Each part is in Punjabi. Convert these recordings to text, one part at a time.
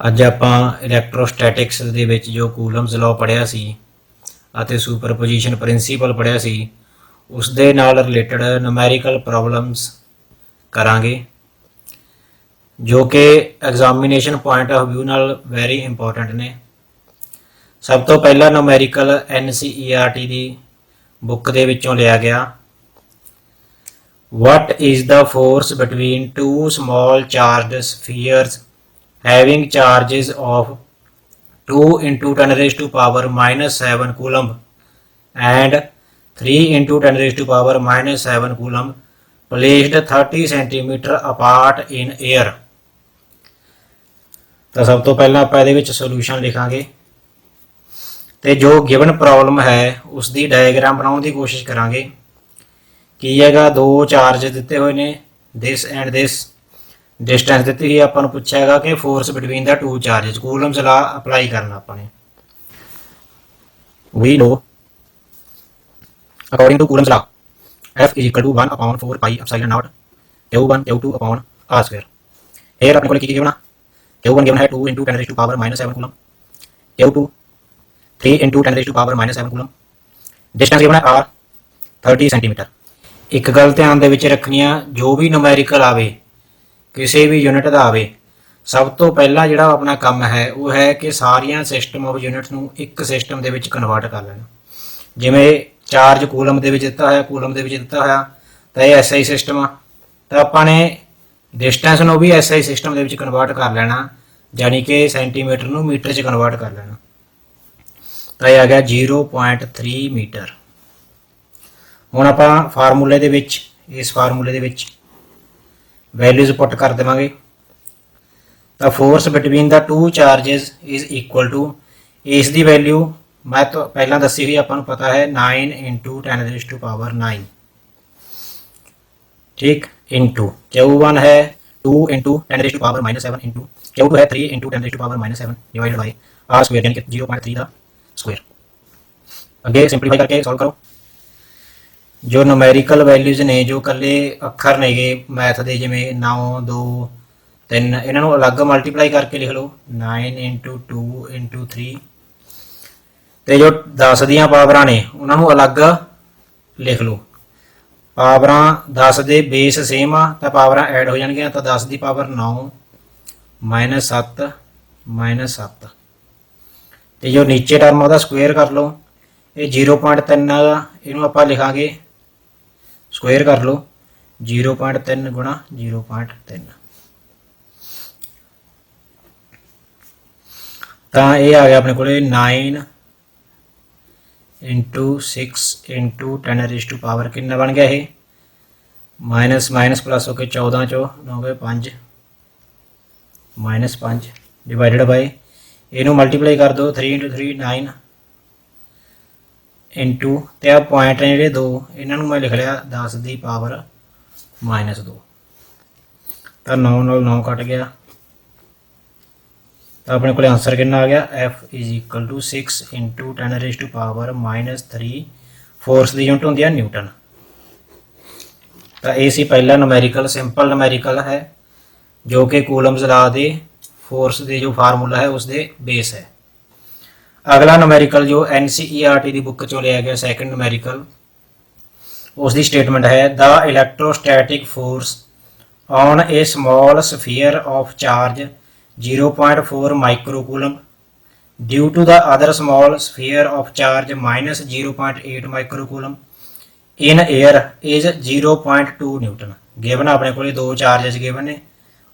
ਅੱਜ ਆਪਾਂ ਇਲੈਕਟ੍ਰੋਸਟੈਟਿਕਸ ਦੇ ਵਿੱਚ ਜੋ ਕੂਲਮਜ਼ ਲਾਅ ਪੜ੍ਹਿਆ ਸੀ ਅਤੇ ਸੁਪਰਪੋਜੀਸ਼ਨ ਪ੍ਰਿੰਸੀਪਲ ਪੜ੍ਹਿਆ ਸੀ ਉਸ ਦੇ ਨਾਲ ਰਿਲੇਟਡ ਨੂਮੈਰੀਕਲ ਪ੍ਰੋਬਲਮਸ ਕਰਾਂਗੇ ਜੋ ਕਿ ਐਗਜ਼ਾਮੀਨੇਸ਼ਨ ਪੁਆਇੰਟ ਆਫ ਵਿਊ ਨਾਲ ਵੈਰੀ ਇੰਪੋਰਟੈਂਟ ਨੇ। ਸਭ ਤੋਂ ਪਹਿਲਾ ਨੂਮੈਰੀਕਲ NCERT ਦੀ ਬੁੱਕ ਦੇ ਵਿੱਚੋਂ ਲਿਆ ਗਿਆ। What is the force between two small charged spheres having charges of 2 into 10 raised to power minus 7 coulomb and 3 into 10 raised to power minus 7 coulomb placed 30 centimeter apart in air। ਤਾਂ ਸਭ ਤੋਂ ਪਹਿਲਾਂ ਆਪਾਂ ਇਹਦੇ ਵਿੱਚ ਸੋਲੂਸ਼ਨ ਲਿਖਾਂਗੇ ਤੇ ਜੋ ਗਿਵਨ ਪ੍ਰੋਬਲਮ ਹੈ ਉਸ ਦੀ ਡਾਇਗਰਾਮ ਬਣਾਉਣ ਦੀ ਕੋਸ਼ਿਸ਼ ਕਰਾਂਗੇ। ਕੀ ਹੈਗਾ, ਦੋ ਚਾਰਜ ਦਿੱਤੇ ਹੋਏ ਨੇ ਦਿਸ ਐਂਡ ਦਿਸ, डिस्टेंस दी हुई अपन पूछेगा कि force between the two charges, Coulomb's law apply करना अपने। We know according to Coulomb's law F is equal to 1/4 pi epsilon naught Q1 Q2 upon R square. here अपने को लिखी गिवन Q1 गिवन है 2 into 10 raised to power minus 7 coulomb, Q2 3 into 10 raised to power minus 7 coulomb, distance given है R 30 सेंटीमीटर। एक गल ध्यान दे विच रखनी है, जो भी न्यूमेरिकल आवे किसी भी यूनिट का आवे सब तो पहला जिहड़ा अपना काम है वो है कि सारिया सिस्टम ऑफ यूनिट्स नूं एक सिस्टम दे विच कन्वर्ट कर लेना। जिवें चार्ज कूलम दे विच दिता होया, कूलम दे विच दिता होया तो यह SI सिस्टम आ, तो आपां ने डिस्टेंस नूं भी SI system they which convert कर लेना, यानी कि सेंटीमीटर नूं मीटर च कन्वर्ट कर लेना। तो यह आ गया 0.3 मीटर। हुण आपां फार्मूले दे विच, इस फार्मूले दे विच वैल्यूज पुट कर देवांगे। तो force between the two charges is equal to, इस दी वैल्यू मैं तो पहला दसी हुई अपन पता है 9 into 10 raised to power 9, ठीक, इंटू Q1 है 2 into 10 raised to power minus 7 into Q2 है 3 into 10 raised to power minus 7 divided by R square, यानी कि 0.3 का स्क्वायर। अगे सिंपलीफाई करके सॉल्व करो। जो न्यूमेरिकल वैल्यूज ने, जो कले अखर ने मैथ के, जिमें 9 2 3, इन्हों अलग मल्टीप्लाई करके लिख लो 9 into 2 into 3। तो जो 10 दियाँ पावरां ने उन्होंने अलग लिख लो। पावरां 10 के बेस सेम आ तो पावरां ऐड हो जाएगियां, तो 10 की पावर 9 माइनस 7 माइनस 7। तो जो नीचे टर्म वह स्क्वेयर कर लो, ये 0.3 इनू आप लिखांगे स्क्वेयर कर लो 0.3 गुणा 0.3। तो ये आ गया अपने को 9 into 6 into 10 raised to power कितना बन गया, ये माइनस माइनस प्लस होके 14 चो 9 गए 5 माइनस 5 डिवाइडेड बाई इनू मल्टीप्लाई कर दो 3 into 3 9 इंटू तो पॉइंट ने जो दो इन्हों मैं लिख लिया 10 की पावर माइनस 2। तो 9 9 कट गया, तो अपने को आंसर कितना आ गया F is equal to 6 into 10 raised to power minus 3। Force की यूनिट होंगी है न्यूटन। तो ये पहला न्यूमेरिकल, सिंपल न्यूमेरिकल है जो कि कूलम्स लॉ दे फोर्स के जो फार्मूला है उसके बेस है। अगला न्यूमेरिकल जो NCERT की बुक चो लिया गया, सैकेंड न्यूमेरिकल, उसकी स्टेटमेंट है the electrostatic force on a small sphere of charge 0.4 microcoulomb due to the other small sphere of charge minus 0.8 microcoulomb in air is 0.2 newton. Given अपने को दो चार्जेस गिवन ने,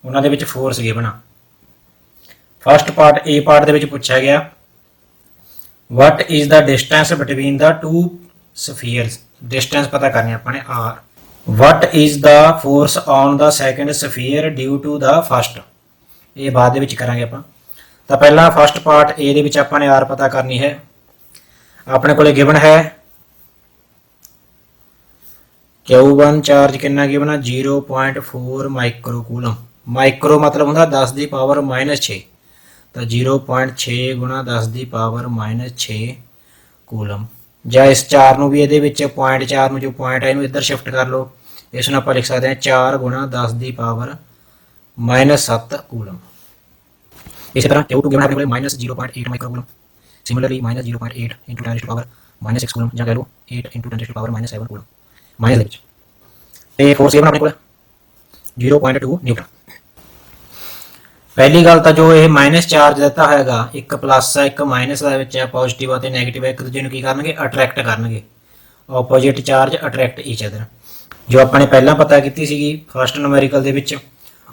उन्होंने which force given. First part A part के पूछा गया what is the distance between the two spheres, distance पता करनी अपने R। What is the force on the second sphere due to the first, ये बाद में करांगे अपन। तो पहला फर्स्ट पार्ट ए दे अपने R पता करनी है। अपने को गिवन है Q1 चार्ज कितना गिवन है 0.4 माइक्रोकूलम। माइक्रो मतलब होंगे 10 की पावर माइनस 6, तो 0.6 गुणा 10 की पावर माइनस 6 कूलम। ਜਾਂ इस 4 ਨੂੰ भी ਇਹਦੇ ਵਿੱਚ पॉइंट 4 ਨੂੰ जो पॉइंट है इधर शिफ्ट कर लो, इस आप लिख सकते हैं 4 गुणा 10 की पावर माइनस 7 कूलम। इसी तरह Q2 गिवन है अपने को minus 0.8 microcoulomb, similarly minus 0.8 into 10 to power minus 6 coulomb, ਜਾਂ कह लो 8 into 10 to power minus 7 coulomb minus ਦੇ ਵਿੱਚ। ਤੇ ਫੋਰਸ गिवन ਆਪਣੇ ਕੋਲ 0.2 ਨਿਊਟਨ। ਪਹਿਲੀ ਗੱਲ ਤਾਂ ਜੋ ਇਹ ਮਾਈਨਸ ਚਾਰਜ ਦਿੱਤਾ ਹੈਗਾ, ਇੱਕ ਪਲੱਸ ਹੈ ਇੱਕ ਮਾਈਨਸ ਦਾ ਵਿੱਚ ਹੈ, ਪੋਜ਼ਿਟਿਵ ਅਤੇ ਨੈਗੇਟਿਵ ਇੱਕ ਦੂਜੇ ਨੂੰ ਕੀ ਕਰਨਗੇ, ਅਟਰੈਕਟ ਕਰਨਗੇ। Opposite charge attract each other. ਜੋ ਆਪਾਂ ਨੇ ਪਹਿਲਾਂ ਪਤਾ ਕੀਤੀ ਸੀਗੀ ਫਸਟ ਨੂਮੈਰੀਕਲ ਦੇ ਵਿੱਚ,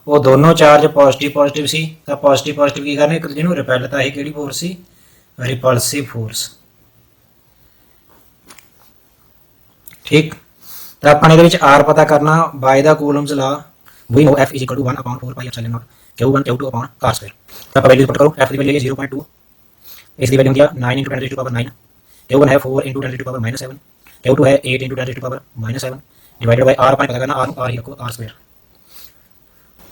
ਉਹ ਦੋਨੋਂ ਚਾਰਜ ਪੋਜ਼ਿਟਿਵ ਸੀ, ਤਾਂ ਪੋਜ਼ਿਟਿਵ ਕੀ ਕਰਨਗੇ, ਇੱਕ ਦੂਜੇ ਨੂੰ ਰਿਪੈਲ। ਤਾਂ ਇਹ ਕਿਹੜੀ ਫੋਰਸ ਸੀ, ਰਿਪਲਸਿਵ ਫੋਰਸ। ਠੀਕ, ਤਾਂ ਆਪਾਂ ਨੇ ਇਹਦੇ ਵਿੱਚ ਆਰ ਪਤਾ ਕਰਨਾ ਬਾय ਦਾ Coulomb's law. We know F = 1/4 pi epsilon naught Q1 Q2 upon r square। ਤਾਂ ਆਪਾਂ ਵੈਲਿਊ ਪੁੱਟ ਕਰੋ। F ਦੀ ਵੈਲਿਊ ਹੈ 0.2, ਇਸ ਦੀ ਵੈਲਿਊ ਹੁੰਦੀ ਆ 9 × 10 to power 9, Q1 ਹੈ 4 × 10 to power -7, Q2 ਹੈ 8 × 10 to power -7 divided by r। ਆਪਾਂ ਪਤਾ ਕਰਨਾ r ਨੂੰ r ਹੀ ਰੱਖੋ, r square।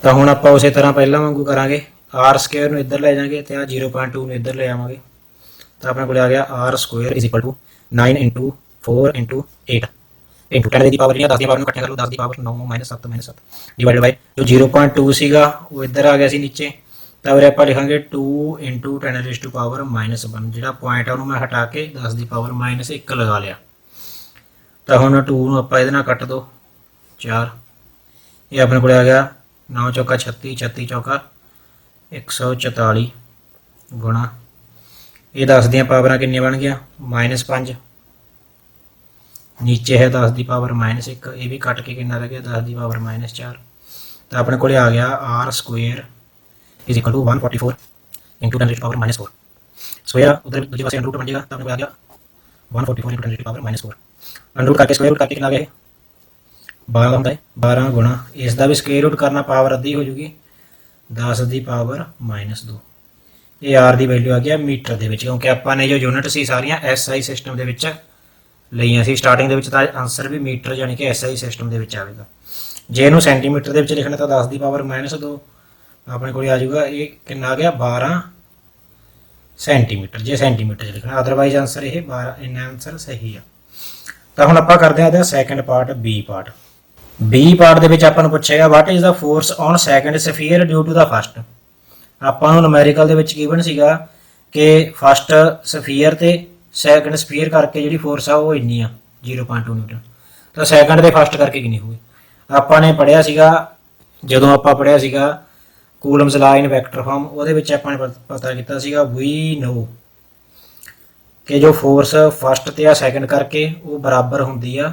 ਤਾਂ ਹੁਣ ਆਪਾਂ ਉਸੇ ਤਰ੍ਹਾਂ ਪਹਿਲਾਂ ਵਾਂਗੂ ਕਰਾਂਗੇ, r square ਨੂੰ ਇੱਧਰ ਲੈ ਜਾਵਾਂਗੇ ਤੇ ਆ 0.2 ਨੂੰ ਇੱਧਰ ਲੈ ਆਵਾਂਗੇ। ਤਾਂ ਆਪਣੇ ਕੋਲ ਆ ਗਿਆ r square = 9 × 4 × 8 इंटू 10 की पावर 10 की पावर इकट्ठे कर लो, 10 की पावर 9 -7 डिवाइडेड बाय जो 0.2 ਸੀਗਾ ਉਹ ਇੱਧਰ ਆ ਗਿਆ ਸੀ ਨੀਚੇ। ਤਾਂ ਉਰੇ ਆਪਾਂ ਲਿਖਾਂਗੇ 2 × 10 to power -1। ਜਿਹੜਾ ਪੁਆਇੰਟ ਆ ਉਹਨੂੰ ਮੈਂ ਹਟਾ ਕੇ 10 ਦੀ ਪਾਵਰ -1 ਲਗਾ ਲਿਆ। ਤਾਂ ਹੁਣ 2 ਨੂੰ ਆਪਾਂ ਇਹਦੇ ਨਾਲ ਕੱਟ ਦੋ 4। ਇਹ ਆਪਣੇ ਕੋਲ ਆ ਗਿਆ 9 ਚੌਕਾ 36, 36 ਚੌਕਾ 144 ਗੁਣਾ ਇਹ 10 ਦੀਆਂ ਪਾਵਰਾਂ ਕਿੰਨੀਆਂ ਬਣ ਗਿਆ, -5। नीचे है 10 की पावर -1, ये भी कट के कितना रह गया 10 की पावर -4। तो अपने को आ गया r square = 144 × 10 to power -4। Square उधर दूसरी पास अंडर रूट बन जाएगा। तो अपने को आ गया 144 × 10 to power -4। अंडर रूट करके स्क्वायर रूट करके कितना आ गया 12 होता है, 12 गुणा इसका भी स्क्वायर रूट करना, पावर अद्धी हो जूगी 10 की पावर -2। ये r की वैल्यू आ गया मीटर के, क्योंकि आपने जो यूनिट सी सारियां SI सिस्टम के ਲਈਆਂ ਸੀ ਸਟਾਰਟਿੰਗ ਦੇ ਵਿੱਚ, ਤਾਂ ਆਨਸਰ ਵੀ ਮੀਟਰ ਯਾਨੀ ਕਿ SI ਸਿਸਟਮ ਦੇ ਵਿੱਚ ਆਵੇਗਾ। ਜੇ ਇਹਨੂੰ ਸੈਂਟੀਮੀਟਰ ਦੇ ਵਿੱਚ ਲਿਖਣਾ ਤਾਂ 10 ਦੀ ਪਾਵਰ -2 ਆਪਣੇ ਕੋਲ ਆ ਜਾਊਗਾ। ਇਹ ਕਿੰਨਾ ਆ ਗਿਆ 12 ਸੈਂਟੀਮੀਟਰ ਜੇ ਸੈਂਟੀਮੀਟਰ 'ਚ ਲਿਖਣਾ, ਅਦਰਵਾਈਜ਼ ਆਨਸਰ ਇਹ 12। ਇੰਨਾ ਆਨਸਰ ਸਹੀ ਆ। ਤਾਂ ਹੁਣ ਆਪਾਂ ਕਰਦੇ ਹਾਂ ਇਹਦਾ second part, B part. B part ਦੇ ਵਿੱਚ ਆਪਾਂ ਨੂੰ ਪੁੱਛੇਗਾ what is the force on second sphere due to the first. ਆਪਾਂ ਨੂੰ ਨੂਮੈਰੀਕਲ ਦੇ ਵਿੱਚ ਗਿਵਨ ਸੀਗਾ ਕਿ ਫਸਟ ਸਫੀਅਰ ਤੇ ਸੈਕੰਡ ਸਫੀਅਰ ਕਰਕੇ ਜਿਹੜੀ ਫੋਰਸ ਆ ਉਹ ਇੰਨੀ ਆ 0.2 ਨਿਊਟਨ। ਤਾਂ ਸੈਕੰਡ ਦੇ ਫਸਟ ਕਰਕੇ ਕਿੰਨੀ ਹੋਊਗੀ। ਆਪਾਂ ਨੇ ਪੜਿਆ ਸੀਗਾ, ਜਦੋਂ ਆਪਾਂ ਪੜਿਆ ਸੀਗਾ ਕੂਲਮਸ ਲਾ ਇਨ ਵੈਕਟਰ ਫਾਰਮ, ਉਹਦੇ ਵਿੱਚ ਆਪਾਂ ਨੇ ਪਤਾ ਕੀਤਾ ਸੀਗਾ ਵੀ ਨੋ ਕਿ ਜੋ ਫੋਰਸ ਫਸਟ ਤੇ ਆ ਸੈਕੰਡ ਕਰਕੇ ਉਹ ਬਰਾਬਰ ਹੁੰਦੀ ਆ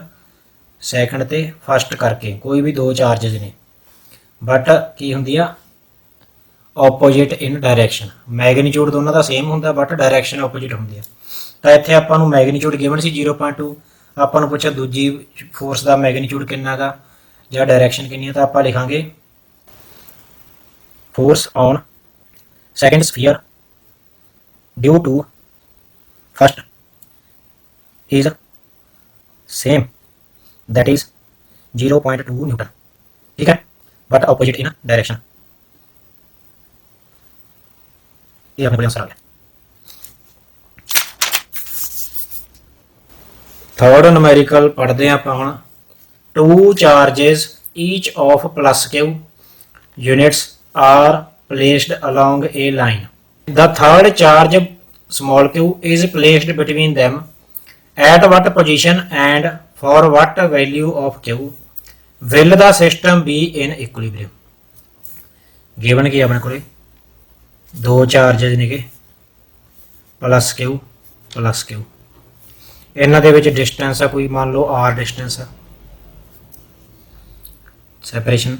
ਸੈਕੰਡ ਤੇ ਫਸਟ ਕਰਕੇ। ਕੋਈ ਵੀ ਦੋ ਚਾਰजेस ਨੇ ਬਟ ਕੀ ਹੁੰਦੀ ਆ ਆਪੋਜੀਟ ਇਨ ਡਾਇਰੈਕਸ਼ਨ। ਮੈਗਨੀਟਿਊਡ ਦੋਨਾਂ ਦਾ ਸੇਮ ਹੁੰਦਾ ਬਟ ਡਾਇਰੈਕਸ਼ਨ ਆਪੋਜੀਟ ਹੁੰਦੀ ਆ। ਤਾਂ ਇੱਥੇ ਆਪਾਂ ਨੂੰ ਮੈਗਨੀਟਿਊਡ ਗਿਵਨ ਸੀ 0.2, ਆਪਾਂ ਨੂੰ ਪੁੱਛਿਆ ਦੂਜੀ ਫੋਰਸ ਦਾ ਮੈਗਨੀਟਿਊਡ ਕਿੰਨਾ ਗਾ ਜਾਂ ਡਾਇਰੈਕਸ਼ਨ ਕਿੰਨੀ ਹੈ। ਤਾਂ ਆਪਾਂ ਲਿਖਾਂਗੇ force on second sphere due to first is same, that is 0.2 newton. ठीक है, बट ऑपोजिट इन डायरेक्शन। ये अपने आंसर आ गया। थर्ड न्यूमेरिकल पढ़ते हैं आप हम। 2 charges each of plus q units are placed along a line. The third charge small q is placed between them at what position and for what value of q will the system be in equilibrium। given की अपने को दो चार्जेस ने प्लस क्यू प्लस क्यू, इन्हां दे विच डिस्टेंस आ कोई मान लो r डिस्टेंस आ सैपरेशन।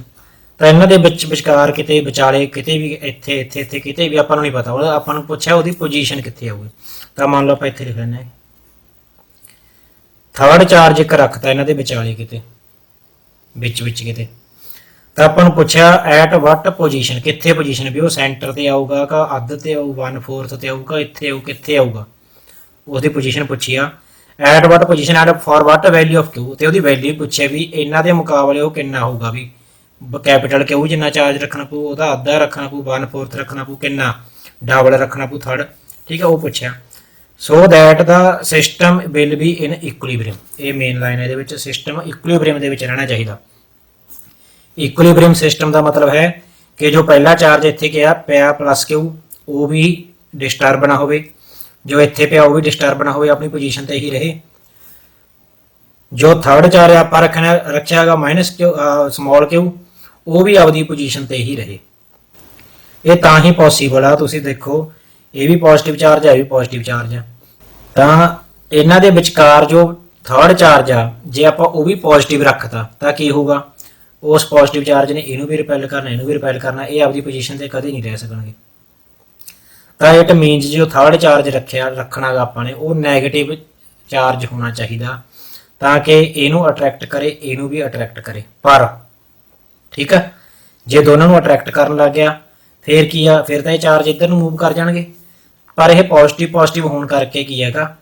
तो इन्हां दे विच विचकार किते विचाले किते भी इत्थे इत्थे इत्थे किते भी आपां नूं नहीं पता, ओह आपां नूं पुछिआ ओहदी पोजीशन कित्थे आऊगी। तो मान लो आपां इत्थे लिख लैंदे थर्ड चार्ज एक रखता इन्हां दे विचाले किते विच विच किते। तो आपां नूं पुछिआ एट वट पोजीशन, कित्थे पोजीशन भी, वो सेंटर ते आऊगा का अद्ध ते आऊ 1/4 ते आऊगा इत्थे आऊ कित्थे आऊगा, उसदी पोजीशन पुछी आ। At what position at for what value of Q, तो वही वैल्यू पूछे भी इन्हां दे मुकाबले वो कितना होगा भी कैपिटल क्यू जिन्ना चार्ज रखना पू वह अद्धा रखना पू 1/4 रखना पू कितना डबल रखना पू थर्ड। ठीक है, वो पूछा so that the system will be in equilibrium. ये मेन लाइन है, ये सिस्टम इक्विलिब्रियम रहना चाहिए। इक्विलिब्रियम सिस्टम का मतलब है कि जो पहला चार्ज इत्थे क्या पिया प्लस क्यू ਉਹ ਵੀ ਡਿਸਟਰਬ ਨਾ ਹੋਵੇ, ਜੋ ਇੱਥੇ ਪਿਆ ਉਹ ਵੀ ਡਿਸਟਰਬ ਨਾ ਹੋਵੇ, ਆਪਣੀ ਪੋਜੀਸ਼ਨ ਤੇ ਹੀ ਰਹੇ। ਜੋ ਥਰਡ ਚਾਰਜ ਆਪਾਂ ਰੱਖਿਆ ਹੈਗਾ ਮਾਈਨਸ ਕਿਊ ਸਮੋਲ ਕਿਊ, ਉਹ ਵੀ ਆਪਦੀ ਪੋਜੀਸ਼ਨ ਤੇ ਹੀ ਰਹੇ। ਇਹ ਤਾਂ ਹੀ ਪੋਸੀਬਲ ਆ। ਤੁਸੀਂ ਦੇਖੋ ਇਹ ਵੀ ਪੋਜ਼ਿਟਿਵ ਚਾਰਜ ਹੈ, ਇਹ ਵੀ ਪੋਜ਼ਿਟਿਵ ਚਾਰਜ ਆ, ਤਾਂ ਇਹਨਾਂ ਦੇ ਵਿਚਕਾਰ ਜੋ ਥਰਡ ਚਾਰਜ ਆ ਜੇ ਆਪਾਂ ਉਹ ਵੀ ਪੋਜ਼ਿਟਿਵ ਰੱਖਤਾ ਤਾਂ ਕੀ ਹੋਊਗਾ, ਉਸ ਪੋਜ਼ਿਟਿਵ ਚਾਰਜ ਨੇ ਇਹਨੂੰ ਵੀ ਰਿਪੈਲ ਕਰਨਾ, ਇਹਨੂੰ ਵੀ ਰਿਪੈਲ ਕਰਨਾ, ਇਹ ਆਪਦੀ ਪੋਜੀਸ਼ਨ ਤੇ ਕਦੇ ਨਹੀਂ ਰਹਿ ਸਕਣਗੇ। ਤਾਂ ਇਟ ਮੀਨਸ ਜੋ ਥਰਡ ਚਾਰਜ ਰੱਖਣਾਗਾ ਆਪਾਂ ਨੇ ਉਹ ਨੈਗੇਟਿਵ ਚਾਰਜ ਹੋਣਾ ਚਾਹੀਦਾ ਤਾਂ ਕਿ ਇਹਨੂੰ ਅਟਰੈਕਟ ਕਰੇ, ਇਹਨੂੰ ਵੀ ਅਟਰੈਕਟ ਕਰੇ। ਪਰ ਠੀਕ ਹੈ, ਜੇ ਦੋਨਾਂ ਨੂੰ ਅਟਰੈਕਟ ਕਰਨ ਲੱਗ ਗਿਆ ਫਿਰ ਕੀ ਆ, ਫਿਰ ਤਾਂ ਇਹ ਚਾਰਜ ਇੱਧਰ ਨੂੰ ਮੂਵ ਕਰ ਜਾਣਗੇ। ਪਰ ਇਹ ਪੋਜ਼ਿਟਿਵ ਹੋਣ ਕਰਕੇ ਕੀ ਹੈਗਾ,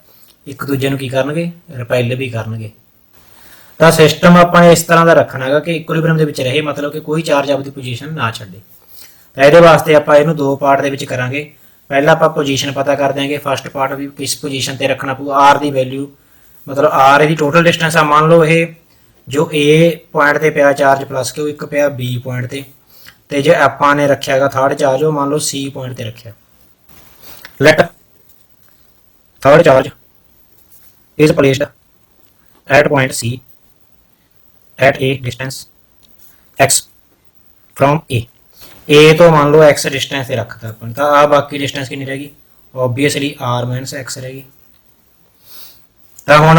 ਇੱਕ ਦੂਜੇ ਨੂੰ ਕੀ ਕਰਨਗੇ, ਰਿਪੈਲ ਵੀ ਕਰਨਗੇ। ਤਾਂ ਸਿਸਟਮ ਆਪਾਂ ਨੇ ਇਸ ਤਰ੍ਹਾਂ ਦਾ ਰੱਖਣਾ ਹੈਗਾ ਕਿ ਇਕੁਇਲਿਬਰੀਅਮ ਦੇ ਵਿੱਚ ਰਹੇ, ਮਤਲਬ ਕਿ ਕੋਈ ਚਾਰਜ ਆਪਦੀ ਪੋਜੀਸ਼ਨ ਨਾ ਛੱਡੇ। ਤਾਂ ਇਹਦੇ ਵਾਸਤੇ ਆਪਾਂ ਇਹਨੂੰ ਦੋ ਪਾਰਟ ਦੇ ਵਿੱਚ ਕਰਾਂਗੇ। ਪਹਿਲਾਂ ਆਪਾਂ ਪੋਜੀਸ਼ਨ ਪਤਾ ਕਰ ਦਿਆਂਗੇ, ਫਸਟ ਪਾਰਟ ਵੀ ਕਿਸ ਪੋਜੀਸ਼ਨ ਤੇ ਰੱਖਣਾ ਪਊ, ਆਰ ਦੀ ਵੈਲਿਊ, ਮਤਲਬ ਆਰ ਇਹਦੀ ਟੋਟਲ ਡਿਸਟੈਂਸ ਆ। ਮੰਨ ਲਓ ਇਹ ਜੋ ਏ ਪੁਆਇੰਟ ਤੇ ਪਿਆ ਚਾਰਜ ਪਲੱਸ ਕਿਉਂ, ਇੱਕ ਪਿਆ ਬੀ ਪੁਆਇੰਟ ਤੇ ਜੇ ਆਪਾਂ ਨੇ ਰੱਖਿਆ ਹੈਗਾ ਥਰਡ ਚਾਰਜ ਉਹ ਮੰਨ ਲਓ ਸੀ ਪੁਆਇੰਟ ਤੇ ਰੱਖਿਆ। Let third charge is placed at point C at a distance x from A ਤੋਂ ਮੰਨ ਲਓ x ਡਿਸਟੈਂਸ ਤੇ ਰੱਖਤਾ ਆਪਾਂ, ਤਾਂ ਆ ਬਾਕੀ ਡਿਸਟੈਂਸ ਕਿੰਨੀ ਰਹਿ ਗਈ, ਓਬਵੀਅਸਲੀ r - x ਰਹਿ ਗਈ। ਤਾਂ ਹੁਣ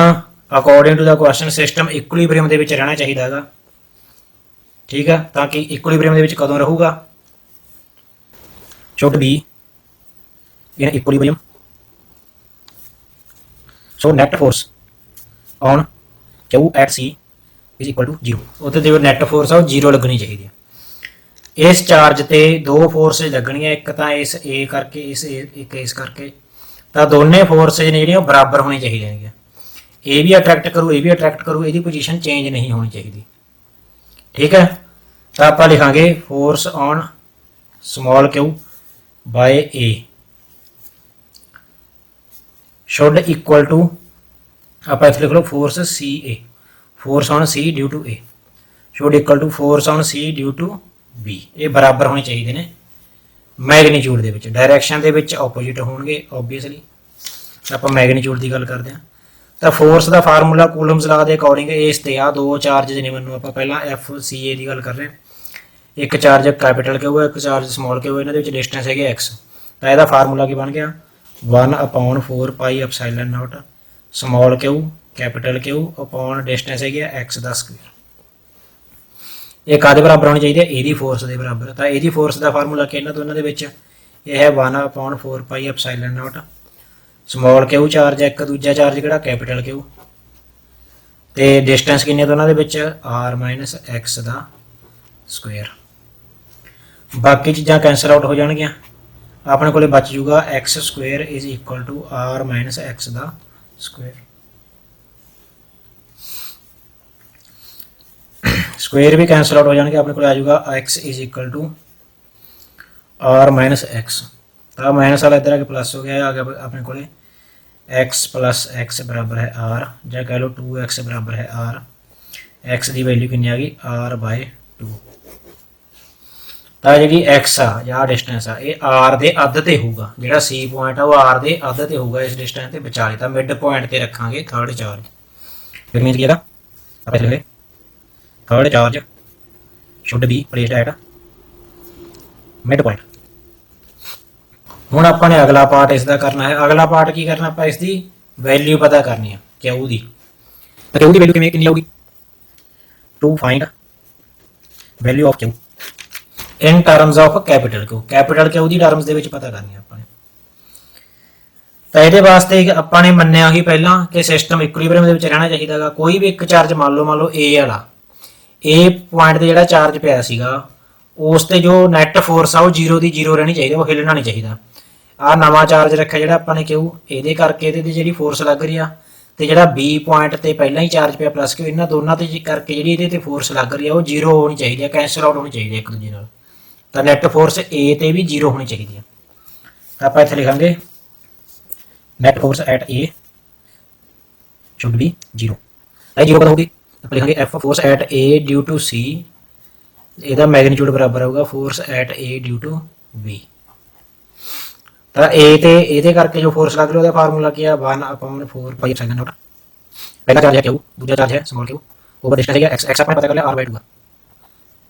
according to the question system equilibrium ਦੇ ਵਿੱਚ ਰਹਿਣਾ ਚਾਹੀਦਾ ਹੈਗਾ, ਠੀਕ ਹੈ। ਤਾਂ ਕਿ ਇਕੁਇਲਿਬਰੀਅਮ ਦੇ ਵਿੱਚ ਕਦੋਂ ਰਹੂਗਾ, should be in equilibrium, so net force on Q at C is equal to 0। ਉੱਥੇ ਜੋ ਨੈਟ ਫੋਰਸ ਆ ਉਹ 0 ਲੱਗਣੀ ਚਾਹੀਦੀ ਹੈ। ਇਸ ਚਾਰਜ ਤੇ ਦੋ ਫੋਰਸਿਸ ਲੱਗਣੀਆਂ, ਇੱਕ ਤਾਂ ਇਸ A ਕਰਕੇ, ਇੱਕ ਇਸ ਕਰਕੇ। ਤਾਂ ਦੋਨੇ ਫੋਰਸਿਸ ਨੇ ਜਿਹੜੀਆਂ ਬਰਾਬਰ ਹੋਣੀ ਚਾਹੀਦੀਆਂ ਨੇ। ਇਹ ਵੀ ਅਟਰੈਕਟ ਕਰੂ, ਇਹ ਵੀ ਅਟਰੈਕਟ ਕਰੂ, ਇਹਦੀ ਪੋਜੀਸ਼ਨ ਚੇਂਜ ਨਹੀਂ ਹੋਣੀ ਚਾਹੀਦੀ, ਠੀਕ ਹੈ। ਤਾਂ ਆਪਾਂ ਲਿਖਾਂਗੇ force on small q by A should equal to, ਆਪਾਂ ਇੱਥੇ ਲਿਖ ਲਓ force CA, force on C due to A should equal to force on C due to B। ਇਹ ਬਰਾਬਰ ਹੋਣੇ ਚਾਹੀਦੇ ਨੇ ਮੈਗਨੀਚਿਊਡ ਦੇ ਵਿੱਚ, ਡਾਇਰੈਕਸ਼ਨ ਦੇ ਵਿੱਚ ਆਪੋਜੀਟ ਹੋਣਗੇ ਓਬਵੀਅਸਲੀ। ਆਪਾਂ ਮੈਗਨੀਚਿਊਡ ਦੀ ਗੱਲ ਕਰਦੇ ਹਾਂ। ਤਾਂ ਫੋਰਸ ਦਾ ਫਾਰਮੂਲਾ ਕੂਲਮਸ ਲਾ ਦੇ ਅਕੋਰਡਿੰਗ ਇਸ ਤੇ ਆ ਦੋ ਚਾਰਜ ਨੇ, ਮੈਨੂੰ ਆਪਾਂ ਪਹਿਲਾਂ FCA ਦੀ ਗੱਲ ਕਰ ਰਹੇ ਹਾਂ। ਇੱਕ ਚਾਰਜ ਕੈਪੀਟਲ ਕਿਊ ਹੈ, ਇੱਕ ਚਾਰਜ ਸਮੋਲ ਕਿਊ, ਇਹਨਾਂ ਦੇ ਵਿੱਚ ਡਿਸਟੈਂਸ ਹੈਗੇ x। ਤਾਂ ਇਹਦਾ ਫਾਰਮੂਲਾ ਕੀ ਬਣ ਗਿਆ, 1/4 ਪਾਈ ਐਪਸਾਈਲਨ ਨੋਟ ਸਮੋਲ ਕਿਊ ਕੈਪੀਟਲ ਕਿਊ ਅਪੋਨ ਡਿਸਟੈਂਸ ਹੈਗੀ x ਦਾ ਸਕੁਅਰ। ਇਹ ਕਾਹਦੇ ਬਰਾਬਰ ਹੋਣੀ ਚਾਹੀਦੀ ਹੈ, ਇਹਦੀ ਫੋਰਸ ਦੇ ਬਰਾਬਰ। ਤਾਂ ਇਹਦੀ ਫੋਰਸ ਦਾ ਫਾਰਮੂਲਾ ਕਿ ਇਹਨਾਂ ਦੋਨਾਂ ਦੇ ਵਿੱਚ ਇਹ ਹੈ 1/4 ਪਾਈ ਐਪਸਾਈਲਨ ਨੋਟ ਸਮੋਲ ਕਿਊ ਚਾਰਜ ਹੈ ਇੱਕ, ਦੂਜਾ ਚਾਰਜ ਕਿਹੜਾ ਕੈਪੀਟਲ ਕਿਊ, ਤੇ ਡਿਸਟੈਂਸ ਕਿੰਨੀ ਦੋਨਾਂ ਦੇ ਵਿੱਚ r - x ਦਾ ਸਕੁਅਰ। ਬਾਕੀ ਚੀਜ਼ਾਂ ਕੈਂਸਲ ਆਊਟ ਹੋ ਜਾਣਗੀਆਂ, ਆਪਣੇ ਕੋਲੇ ਬਚ ਜੂਗਾ x square is equal to r - x ਦਾ ਸਕੁਅਰ। ਸਕੁਅਰ ਵੀ ਕੈਂਸਲ ਆਊਟ ਹੋ ਜਾਣਗੇ, ਆਪਣੇ ਕੋਲ ਆ ਜਾਊਗਾ x is equal to r - x। ਤਾਂ ਮਾਈਨਸ ਵਾਲਾ ਇੱਧਰ ਆ ਕੇ ਪਲੱਸ ਹੋ ਗਿਆ, ਆ ਗਿਆ ਆਪਣੇ ਕੋਲੇ x + x ਬਰਾਬਰ ਹੈ r, ਜਾਂ ਕਹਿ ਲਓ 2x ਬਰਾਬਰ ਹੈ r। x ਦੀ ਵੈਲਿਊ ਕਿੰਨੀ ਆ ਗਈ, r/2। ਤਾਂ ਜਿਹੜੀ x ਆ ਜਾਂ ਡਿਸਟੈਂਸ ਆ ਇਹ r ਦੇ ਅੱਧ ਤੇ ਹੋਊਗਾ, ਜਿਹੜਾ C ਪੁਆਇੰਟ ਆ ਉਹ r ਦੇ ਅੱਧ ਤੇ ਹੋਊਗਾ ਇਸ ਡਿਸਟੈਂਸ ਤੇ ਵਿਚਾਲੇ। ਤਾਂ ਮਿਡ ਪੁਆਇੰਟ ਤੇ ਰੱਖਾਂਗੇ ਥਰਡ ਚਾਰਜ। ਫਿਰ ਮੀਨਸ ਕੀ ਹੈਗਾ, ਆਪਾਂ ਲਿਖਾਂਗੇ third charge should be placed at mid point. ਹੁਣ ਆਪਾਂ ਨੇ ਅਗਲਾ ਪਾਰਟ ਇਸ ਦਾ ਕਰਨਾ ਹੈ। ਅਗਲਾ ਪਾਰਟ ਕੀ ਕਰਨਾ, ਆਪਾਂ ਇਸ ਦੀ ਵੈਲਿਊ ਪਤਾ ਕਰਨੀ ਹੈ ਕਿਊ ਦੀ। ਤਾਂ ਕਿਊ ਦੀ ਵੈਲਿਊ ਕਿੰਨੀ ਆਊਗੀ, to find value of Q in terms of capital Q. Capital Q ਦੀ ਟਰਮਸ ਦੇ ਵਿੱਚ ਪਤਾ ਕਰਨੀ ਆਪਾਂ ਨੇ। ਤਾਂ ਇਹਦੇ ਵਾਸਤੇ ਆਪਾਂ ਨੇ ਮੰਨਿਆ ਹੀ ਪਹਿਲਾਂ ਕਿ ਸਿਸਟਮ ਇਕੁਇਲਿਬਰੀਅਮ ਦੇ ਵਿੱਚ ਰਹਿਣਾ ਚਾਹੀਦਾ ਹੈਗਾ। ਕੋਈ ਵੀ ਇੱਕ ਚਾਰਜ ਮੰਨ ਲਓ A ਵਾਲਾ, A ਪੁਆਇੰਟ ਤੇ ਜਿਹੜਾ ਚਾਰਜ ਪਿਆ ਸੀਗਾ ਉਸ ਤੇ ਜੋ ਨੈਟ ਫੋਰਸ ਆ ਉਹ 0 ਦੀ 0 ਰਹਿਣੀ ਚਾਹੀਦੀ, ਉਹ ਹਿੱਲਣਾ ਨਹੀਂ ਚਾਹੀਦਾ। ਆ ਨਵਾਂ ਚਾਰਜ ਰੱਖਿਆ ਜਿਹੜਾ ਆਪਾਂ ਨੇ ਕਿਊ, ਇਹਦੇ ਕਰਕੇ ਇਹਦੇ ਤੇ ਜਿਹੜੀ ਫੋਰਸ ਲੱਗ ਰਹੀ ਆ, ਤੇ ਜਿਹੜਾ B ਪੁਆਇੰਟ ਤੇ ਪਹਿਲਾਂ ਹੀ ਚਾਰਜ ਪਿਆ ਪਲੱਸ ਕਿਊ, ਇਹਨਾਂ ਦੋਨਾਂ ਤੇ ਕਰਕੇ ਜਿਹੜੀ ਇਹਦੇ ਤੇ ਫੋਰਸ ਲੱਗ ਰਹੀ ਆ ਉਹ 0 ਹੋਣੀ ਚਾਹੀਦੀ ਹੈ, ਕੈਂਸਲ ਆਊਟ ਹੋਣੀ ਚਾਹੀਦੀ ਹੈ ਇੱਕ ਦੂਜੇ ਨਾਲ। ਤਾਂ ਨੈਟ ਫੋਰਸ A ਤੇ ਵੀ 0 ਹੋਣੀ ਚਾਹੀਦੀ ਹੈ। ਤਾਂ ਆਪਾਂ ਇੱਥੇ ਲਿਖਾਂਗੇ net force at A should be 0। ਇਹ 0 ਕਦੋਂ ਹੋਊਗੀ, ਆਪਾਂ ਲਿਖਾਂਗੇ F force at A due to C, ਇਹਦਾ ਮੈਗਨੀਟਿਊਡ ਬਰਾਬਰ ਹੋਊਗਾ force at A due to B। ਤਾਂ A ਤੇ ਇਹਦੇ ਕਰਕੇ ਜੋ ਫੋਰਸ ਲੱਗ ਰਹੀ ਉਹਦਾ ਫਾਰਮੂਲਾ ਕੀ ਆ 1/4 ਪਾਈ ਐਪਸਾਈਲਨ ਨੋਟ। पहला चार्ज है क्यू, दूसरा चार्ज है स्मॉल क्यू, ओवर डिस्टेंस है एक्स, एक्स अपने पता कर लिया r/2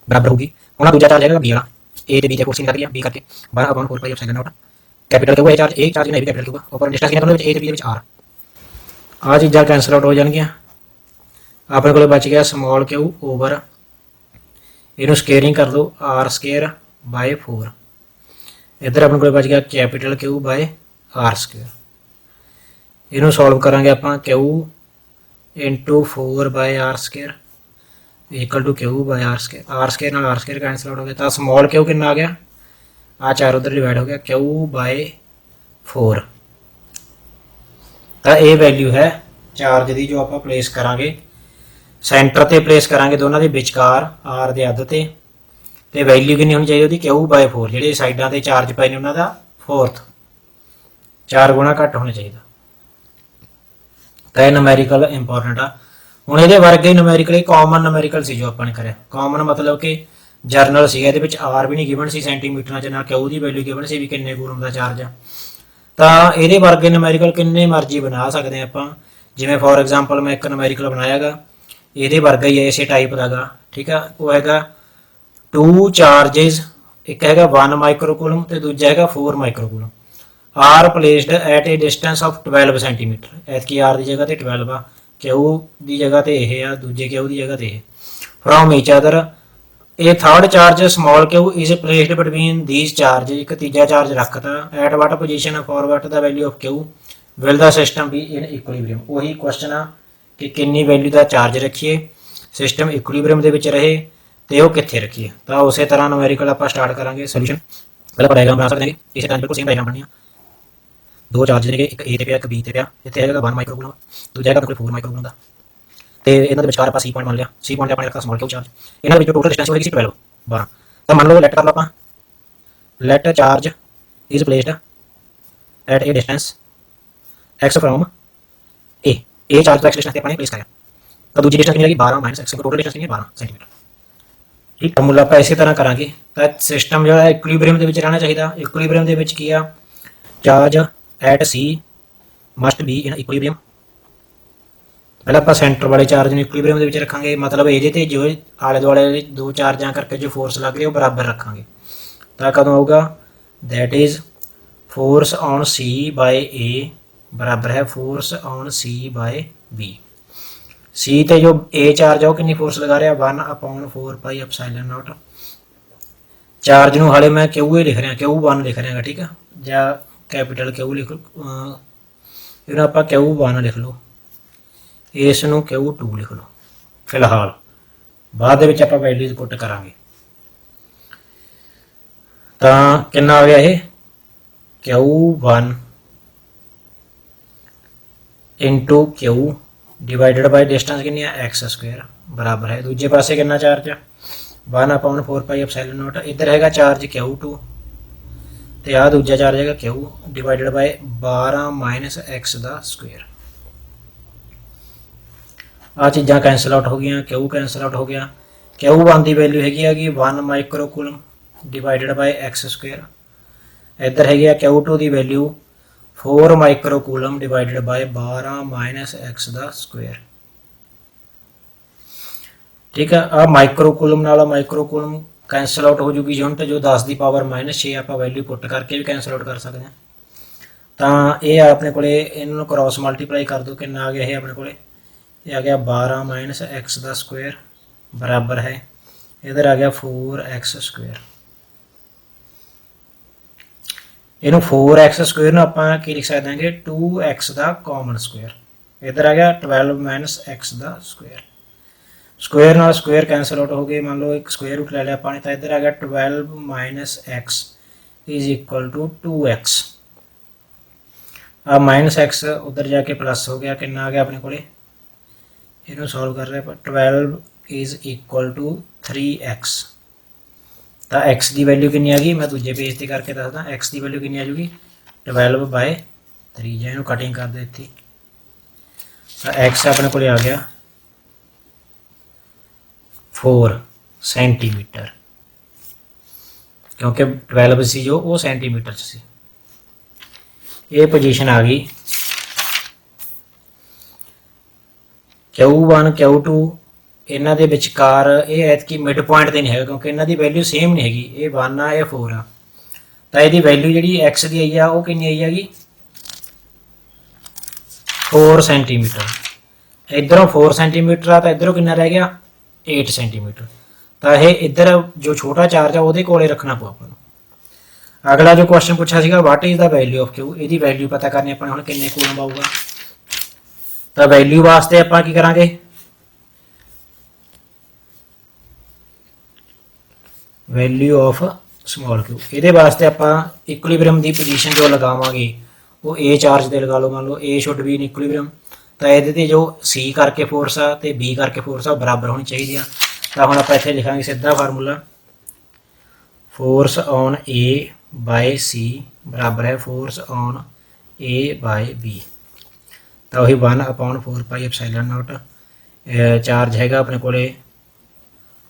बराबर होगी। हूँ दूसरा चार्ज है बी वाला, ए ते बी फोर्स निकल गया बी करके 1/4 pi epsilon not capital Q है चार्ज, ए चार्ज ने भी कैपिटल क्यू ओवर डिस्टेंस कितना दोनों ए ते बी दे आर। आ चीज़ां कैंसल आउट हो जाएंगी। अपने को बच गया स्मॉल क्यू ओवर, इनू स्केयरिंग कर दो r²/4। इधर अपने को बच गया कैपिटल क्यू बाय r²। इनू सॉल्व करांगे आप q into 4/r² equal to q by r²। r² नाल r² कैंसल आउट हो गया, तो स्मॉल क्यू कितना आ गया, आ 4 उधर डिवाइड हो गया क्यू/4। तो ये वैल्यू है चार्ज की जो आप प्लेस करांगे सेंटर ते प्लेस करांगे दोनों के विचकार आर के अध ते, ते वैल्यू कितनी होनी चाहिए उसकी क्यू/4 ਜਿਹੜੇ ਸਾਈਡਾਂ ਤੇ ਚਾਰਜ ਪਏ ਨੇ ਉਹਨਾਂ ਦਾ 4th 4 ਗੁਣਾ ਘੱਟ ਹੋਣਾ ਚਾਹੀਦਾ। ਤਾਂ ਇਹ ਨੁਮੈਰੀਕਲ ਇੰਪੋਰਟੈਂਟ ਆ। ਹੁਣ ਇਹਦੇ ਵਰਗੇ ਨੁਮੈਰੀਕਲ ਕਾਮਨ ਨੁਮੈਰੀਕਲ ਸੀ ਜੋ ਆਪਾਂ ਨੇ ਕਰਿਆ। ਕਾਮਨ ਮਤਲਬ ਕਿ ਜਰਨਲ ਸੀ, ਇਹਦੇ ਵਿੱਚ ਆਰ ਵੀ ਨਹੀਂ ਗਿਵਨ ਸੀ ਸੈਂਟੀਮੀਟਰਾਂ 'ਚ, ਨਾਲ ਕਿਊ ਦੀ ਵੈਲਿਊ ਗਿਵਨ ਸੀ ਵੀ ਕਿੰਨੇ ਕੂਲਮ ਦਾ ਚਾਰਜ ਆ। ਤਾਂ ਇਹਦੇ ਵਰਗੇ ਨੁਮੈਰੀਕਲ ਕਿੰਨੇ ਮਰਜ਼ੀ ਬਣਾ ਸਕਦੇ ਆਪਾਂ। ਜਿਵੇਂ ਫੋਰ ਐਗਜ਼ਾਮਪਲ ਮੈਂ ਇੱਕ ਨੁਮੈਰੀਕਲ ਬਣਾਇਆਗਾ, ਇਹਦੇ ਵਰਗਾ ਹੀ ਹੈ ਇਸੇ ਟਾਈਪ ਦਾ ਗਾ, ਠੀਕ ਆ। ਉਹ ਹੈਗਾ 2 ਚਾਰजेस, ਇੱਕ ਹੈਗਾ 1 ਮਾਈਕਰੋਕੂਲਮ ਤੇ ਦੂਜਾ ਹੈਗਾ 4 microcoulomb. Are placed at a distance of 12 centimetre, ऐतकी आर की जगह तो 12 आ, क्यू की जगह तो यह आ, दूजे क्यू की जगह तो यह। From each other a third charge small q is placed between these charge, एक तीजा चार्ज रखता at what position for what the value of q will the system be in equilibrium. वही क्वेश्चन आ कि किन्नी वैल्यू का चार्ज रखिए, सिस्टम इक्विलिब्रियम के विच रहे तो वह कित्थे रखिए। तो उस तरह न्यूमेरिकल आप स्टार्ट करांगे सोल्यूशन। पहले आप डायग्राम बना सकते हैं, इस तरह बिल्कुल सेम डायग्राम बननी है। दो चार्ज ने एक ए पे एक बी पे, इतने है 1 माइक्रोकूलम, दूजा है 4 माइक्रोकूलम का। तो इन्होंने विचार आप सी पॉइंट मान लिया, सी पॉइंट अपने रखा स्मॉल क्यू चार्ज, इन्होंने जो टोटल डिस्टेंस होगी 12। तो मान लो लैट कर लो आप, let charge is placed at a distance x from a charge तो एक्स डिस्टेंस अपने प्लेस कराया। तो दूसरी डिस्टेंस कितनी 12 माइनस एक्स, टोटल डिस्टेंस कितनी 12 सेंटीमीटर। ठीक, फॉर्मूला आप इसी तरह करांगे। तो सिस्टम जो है इक्विलिब्रियम के रहना चाहिए। इक्विलिब्रियम के की आ charge at C must be in equilibrium. पहले आप सेंटर वाले चार्ज ने इक्विलिब्रियम के रखांगे, मतलब ये जो आले दुआले दो चार्जा करके जो फोर्स लग रही है वो बराबर रखांगे। तो कदों आऊगा, that is force on C by A बराबर है force on C by B. C ते जो ए चार्ज है वो कितनी फोर्स लगा रहा 1/4 पाई एप्सिलॉन नॉट। चार्ज नूं हाले मैं क्यू ही लिख रहा, क्यू1 लिख रहा, ठीक है, या कैपिटल क्यू लिख लो, आप क्यू1 लिख लो, इस क्यू2 लिख लो फिलहाल, बाद आप वैल्यूज पुट करांगे। तो कितना आ गया ये Q one into Q divided by distance कितनी है x² बराबर है दूजे पासे कितना चार्ज है 1/4 पाई एप्सिलॉन नॉट। इधर है चार्ज क्यू2 तो आ दूजा चार्ज है Q divided bye 12 minus x दा स्क्वेयर। आ चीज़ां कैंसल आउट हो गई, क्यू कैंसल आउट हो गया। क्यू1 की वैल्यू हैगी 1 माइक्रोकूलम डिवाइडेड बाय x²। इधर है क्यू2 की value 4 microcoulomb divided by 12 minus x दा स्क्वेयर। ठीक है, आ माइक्रोकूलम नाल माइक्रोकूलम कैंसल आउट हो जूगी यूनिट जो 10 की पावर -6 आप वैल्यू पुट करके भी कैंसल आउट कर सकते हैं। तो ये अपने को इन्होंने क्रॉस मल्टीप्लाई कर दो, कितना आ गया है अपने को आ गया 12 माइनस एक्स दा स्क्वेयर बराबर है इधर आ गया 4x²। इनू 4x² आप लिख सकते हैं 2x का कॉमन स्क्वेयर। इधर आ गया 12 माइनस एक्स का स्क्वेयर, स्क्वेयर नाल स्क्वेयर कैंसल आउट हो गए, मान लो एक स्क्वेयर रूट ले लिया अपने। तो इधर आ गया 12 minus x is equal to 2x। अब माइनस एक्स उधर जाके प्लस हो गया, कितना आ गया अपने को इनू सॉल्व कर रहे हैं 12 इज इक्वल टू 3x। तो एक्स की वैल्यू कितनी आ गई, मैं दूजे पेज से करके दसदा। एक्स की वैल्यू कितनी आ जाएगी 12/3, या इनू कटिंग कर देती। तो एक्स अपने को आ गया 4 सेंटीमीटर, क्योंकि 12 सी जो वो सेंटीमीटर सी। ਇਹ ਪੋਜੀਸ਼ਨ ਆ ਗਈ Q1 Q2 ਇਹਨਾਂ ਦੇ ਵਿਚਕਾਰ। ਇਹ ਐਤਕੀ ਮਿਡ ਪੁਆਇੰਟ ਤੇ ਨਹੀਂ ਹੈਗਾ ਕਿਉਂਕਿ ਇਹਨਾਂ ਦੀ ਵੈਲਿਊ ਸੇਮ ਨਹੀਂ ਹੈਗੀ, ਇਹ 1 ਆ ਇਹ 4 ਆ। ਤਾਂ ਇਹਦੀ ਵੈਲਿਊ ਜਿਹੜੀ x ਦੀ ਆਈ ਆ ਉਹ ਕਿੰਨੀ ਆਈ ਹੈਗੀ 4 ਸੈਂਟੀਮੀਟਰ। ਇੱਧਰੋਂ 4 ਸੈਂਟੀਮੀਟਰ ਆ ਤਾਂ ਇੱਧਰੋਂ ਕਿੰਨਾ ਰਹਿ ਗਿਆ 8 ਸੈਂਟੀਮੀਟਰ। ਤਾਂ ਇਹ ਇੱਧਰ ਜੋ ਛੋਟਾ ਚਾਰਜ ਆ ਉਹਦੇ ਕੋਲੇ ਰੱਖਣਾ ਪਊ ਆਪਾਂ ਨੂੰ। ਅਗਲਾ ਜੋ ਕੁਐਸਚਨ ਪੁੱਛਿਆ ਸੀਗਾ ਵਾਟ is the value of Q, ਇਹਦੀ ਵੈਲਿਊ ਪਤਾ ਕਰਨੀ ਆਪਾਂ ਨੇ। ਹੁਣ ਕਿੰਨੇ ਕੂਲਮ ਆਊਗਾ, ਤਾਂ ਵੈਲਿਊ ਵਾਸਤੇ ਆਪਾਂ ਕੀ ਕਰਾਂਗੇ, ਵੈਲਿਊ ਆਫ ਸਮਾਲ q, ਇਹਦੇ ਵਾਸਤੇ ਆਪਾਂ ਇਕੁਇਲਿਬ੍ਰੀਅਮ ਦੀ ਪੋਜੀਸ਼ਨ ਜੋ ਲਗਾਵਾਂਗੇ ਉਹ a ਚਾਰਜ ਤੇ ਲਗਾ ਲਓ। ਮੰਨ ਲਓ a should be in equilibrium, ਤਾਂ ਇਹਦੇ ਤੇ ਜੋ c ਕਰਕੇ ਫੋਰਸ ਆ ਤੇ b ਕਰਕੇ ਫੋਰਸ ਆ ਬਰਾਬਰ ਹੋਣੀ ਚਾਹੀਦੀ ਆ। ਤਾਂ ਹੁਣ ਆਪਾਂ ਇੱਥੇ ਲਿਖਾਂਗੇ ਸਿੱਧਾ formula, force on a by c ਬਰਾਬਰ ਹੈ force on a by b। ਤਾਂ ਉਹੀ 1/4 ਪਾਈ ਐਪਸਾਈਲਨ ਨੋਟ। ਚਾਰਜ ਹੈਗਾ ਆਪਣੇ ਕੋਲੇ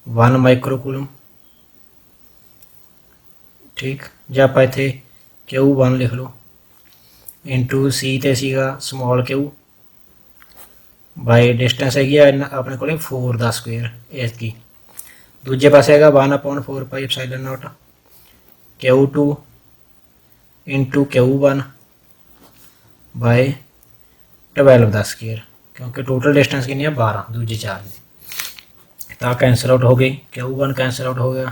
1 ਮਾਈਕਰੋ ਕੂਲਮ, ਠੀਕ। ਜਾਂ ਆਪਾਂ ਇੱਥੇ Q1 ਲਿਖ ਲਓ ਇੰਟੂ c ਤੇ ਸੀਗਾ ਸਮਾਲ q ਬਾਈ ਡਿਸਟੈਂਸ ਹੈਗੀ ਆ ਆਪਣੇ ਕੋਲੇ 4 ਦਾ ਸਕੁਅਰ। ਇਸ ਕੀ ਦੂਜੇ ਪਾਸੇ ਹੈਗਾ 1/4 pi epsilon note Q2 into Q1 ਬਾਈ 12 ਦਾ ਸਕੁਅਰ, ਕਿਉਂਕਿ ਟੋਟਲ ਡਿਸਟੈਂਸ ਕਿੰਨੀ ਆ 12 ਦੂਜੇ ਚਾਰਜ ਦੀ। ਤਾਂ ਕੈਂਸਲ ਆਊਟ ਹੋ ਗਈ, Q1 ਕੈਂਸਲ ਆਊਟ ਹੋ ਗਿਆ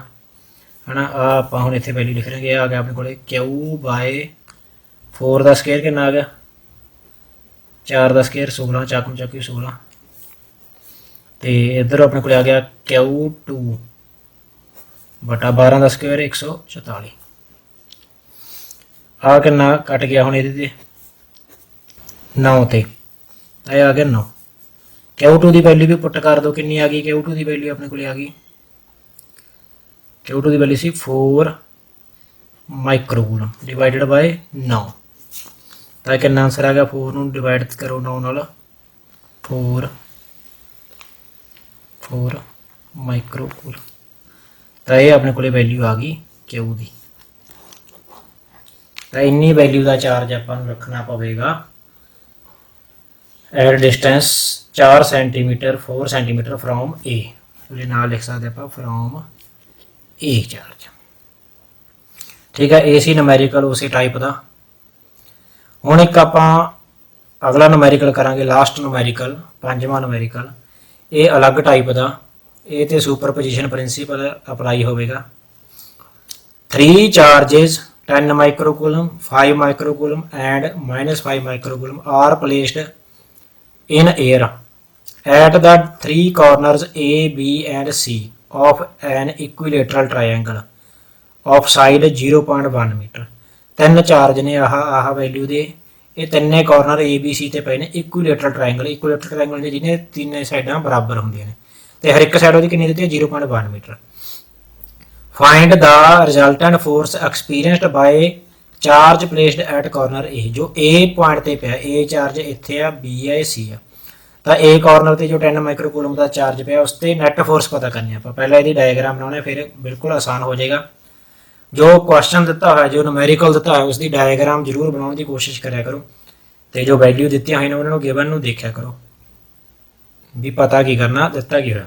ਹੈ ਨਾ। ਆ ਆਪਾਂ ਹੁਣ ਇੱਥੇ ਵੈਲਿਊ ਲਿਖ ਲਾਂਗੇ, ਆ ਗਿਆ ਆਪਣੇ ਕੋਲੇ Q ਬਾਏ 4 ਦਾ ਸਕੁਅਰ ਕਿੰਨਾ ਆ ਗਿਆ 4 ਦਾ ਸਕੁਅਰ 16 ਚਾਕੂ 16। ਤੇ ਇੱਧਰ ਆਪਣੇ ਕੋਲੇ ਆ ਗਿਆ Q2 ਬਟਾ 12 ਦਾ ਸਕੁਅਰ 144। ਆ ਕਿੰਨਾ ਕੱਟ ਗਿਆ ਹੁਣ ਇਹਦੇ ਤੇ 9 ਤੇ, ਤਾਂ ਇਹ ਆ ਗਿਆ 9। Q2 ਦੀ ਵੈਲਿਊ ਵੀ ਪੁੱਟ ਕਰ ਦਿਓ, ਕਿੰਨੀ ਆ ਗਈ Q2 ਦੀ ਵੈਲਿਊ ਆਪਣੇ ਕੋਲੇ ਆ ਗਈ, Q2 ਦੀ ਵੈਲਿਊ ਸੀ 4 ਮਾਈਕਰੋਕੂਲਮ ਡਿਵਾਈਡਡ ਬਾਈ 9। ਤਾਂ ਕਿੰਨਾ ਆਨਸਰ ਆ ਗਿਆ 4 ਨੂੰ ਡਿਵਾਈਡ ਕਰੋ 9 ਨਾਲ 4 ਮਾਈਕਰੋਕੂਲਮ। ਤਾਂ ਇਹ ਆਪਣੇ ਕੋਲੇ ਵੈਲਿਊ ਆ ਗਈ Q ਦੀ। ਤਾਂ ਇੰਨੀ ਵੈਲਿਊ ਦਾ ਚਾਰਜ ਆਪਾਂ ਨੂੰ ਰੱਖਣਾ ਪਵੇਗਾ at distance 4 centimetre 4 centimetre from A। ਉਹਦੇ ਨਾਲ ਲਿਖ ਸਕਦੇ ਆਪਾਂ ਫਰੋਮ A ਚਾਰਜ, ਠੀਕ ਹੈ। AC ਨੂਮੈਰੀਕਲ ਉਸੇ ਟਾਈਪ ਦਾ। ਹੁਣ ਇੱਕ ਆਪਾਂ ਅਗਲਾ ਨੂਮੈਰੀਕਲ ਕਰਾਂਗੇ, ਲਾਸਟ ਨੂਮੈਰੀਕਲ 5ਵਾਂ ਨੂਮੈਰੀਕਲ। ਇਹ ਅਲੱਗ ਟਾਈਪ ਦਾ, ਇਹ ਤੇ ਸੁਪਰਪੋਜੀਸ਼ਨ ਪ੍ਰਿੰਸੀਪਲ ਅਪਲਾਈ ਹੋਵੇਗਾ। 3 charges 10 microcoulomb 5 microcoulomb and -5 microcoulomb are placed in air at the 3 corners A, B and C of an equilateral triangle of side 0.1 meter। ਤਿੰਨ ਚਾਰਜ ਨੇ ਆਹ ਵੈਲਿਊ ਦੇ, ਇਹ ਤਿੰਨੇ ਕਾਰਨਰ A B C ਤੇ ਪਏ ਨੇ ਇਕੁਇਲੇਟਰਲ ਟ੍ਰਾਇੰਗਲ। ਇਕੁਇਲੇਟਰਲ ਟ੍ਰਾਇੰਗਲ ਦੇ ਜਿਹਨੇ ਤਿੰਨੇ ਸਾਈਡਾਂ ਬਰਾਬਰ ਹੁੰਦੀਆਂ ਨੇ ਤੇ ਹਰ ਇੱਕ ਸਾਈਡ ਉਹਦੀ ਕਿੰਨੀ ਦਿੱਤੀ ਹੈ 0.1 metre. Find the resultant force experienced by charge placed at corner A। ਜੋ A ਪੁਆਇੰਟ ਤੇ ਪਿਆ, A ਚਾਰਜ ਇੱਥੇ ਆ, B ਆ, C ਆ। ਤਾਂ A ਕਾਰਨਰ ਤੇ ਜੋ 10 ਮਾਈਕਰੋਕੂਲਮ ਦਾ ਚਾਰਜ ਪਿਆ ਉਸ ਤੇ ਨੈਟ ਫੋਰਸ ਪਤਾ ਕਰਨੀ ਆਪਾਂ। ਪਹਿਲਾਂ ਇਹਦੀ ਡਾਇਗਰਾਮ ਬਣਾਉਣਾ, ਫਿਰ ਬਿਲਕੁਲ ਆਸਾਨ ਹੋ ਜਾਏਗਾ। ਜੋ ਕੁਐਸਚਨ ਦਿੱਤਾ ਹੋਇਆ, ਜੋ ਨੂਮੈਰੀਕਲ ਦਿੱਤਾ ਹੋਇਆ ਉਸ ਦੀ ਡਾਇਗਰਾਮ ਜ਼ਰੂਰ ਬਣਾਉਣ ਦੀ ਕੋਸ਼ਿਸ਼ ਕਰਿਆ ਕਰੋ ਤੇ ਜੋ ਵੈਲਿਊ ਦਿੱਤੀਆਂ ਹੋਈਆਂ ਨੇ ਉਹਨਾਂ ਨੂੰ ਗਿਵਨ ਨੂੰ ਦੇਖਿਆ ਕਰੋ ਵੀ ਪਤਾ ਕੀ ਕਰਨਾ ਦਿੱਤਾ ਕੀ ਹੋਇਆ।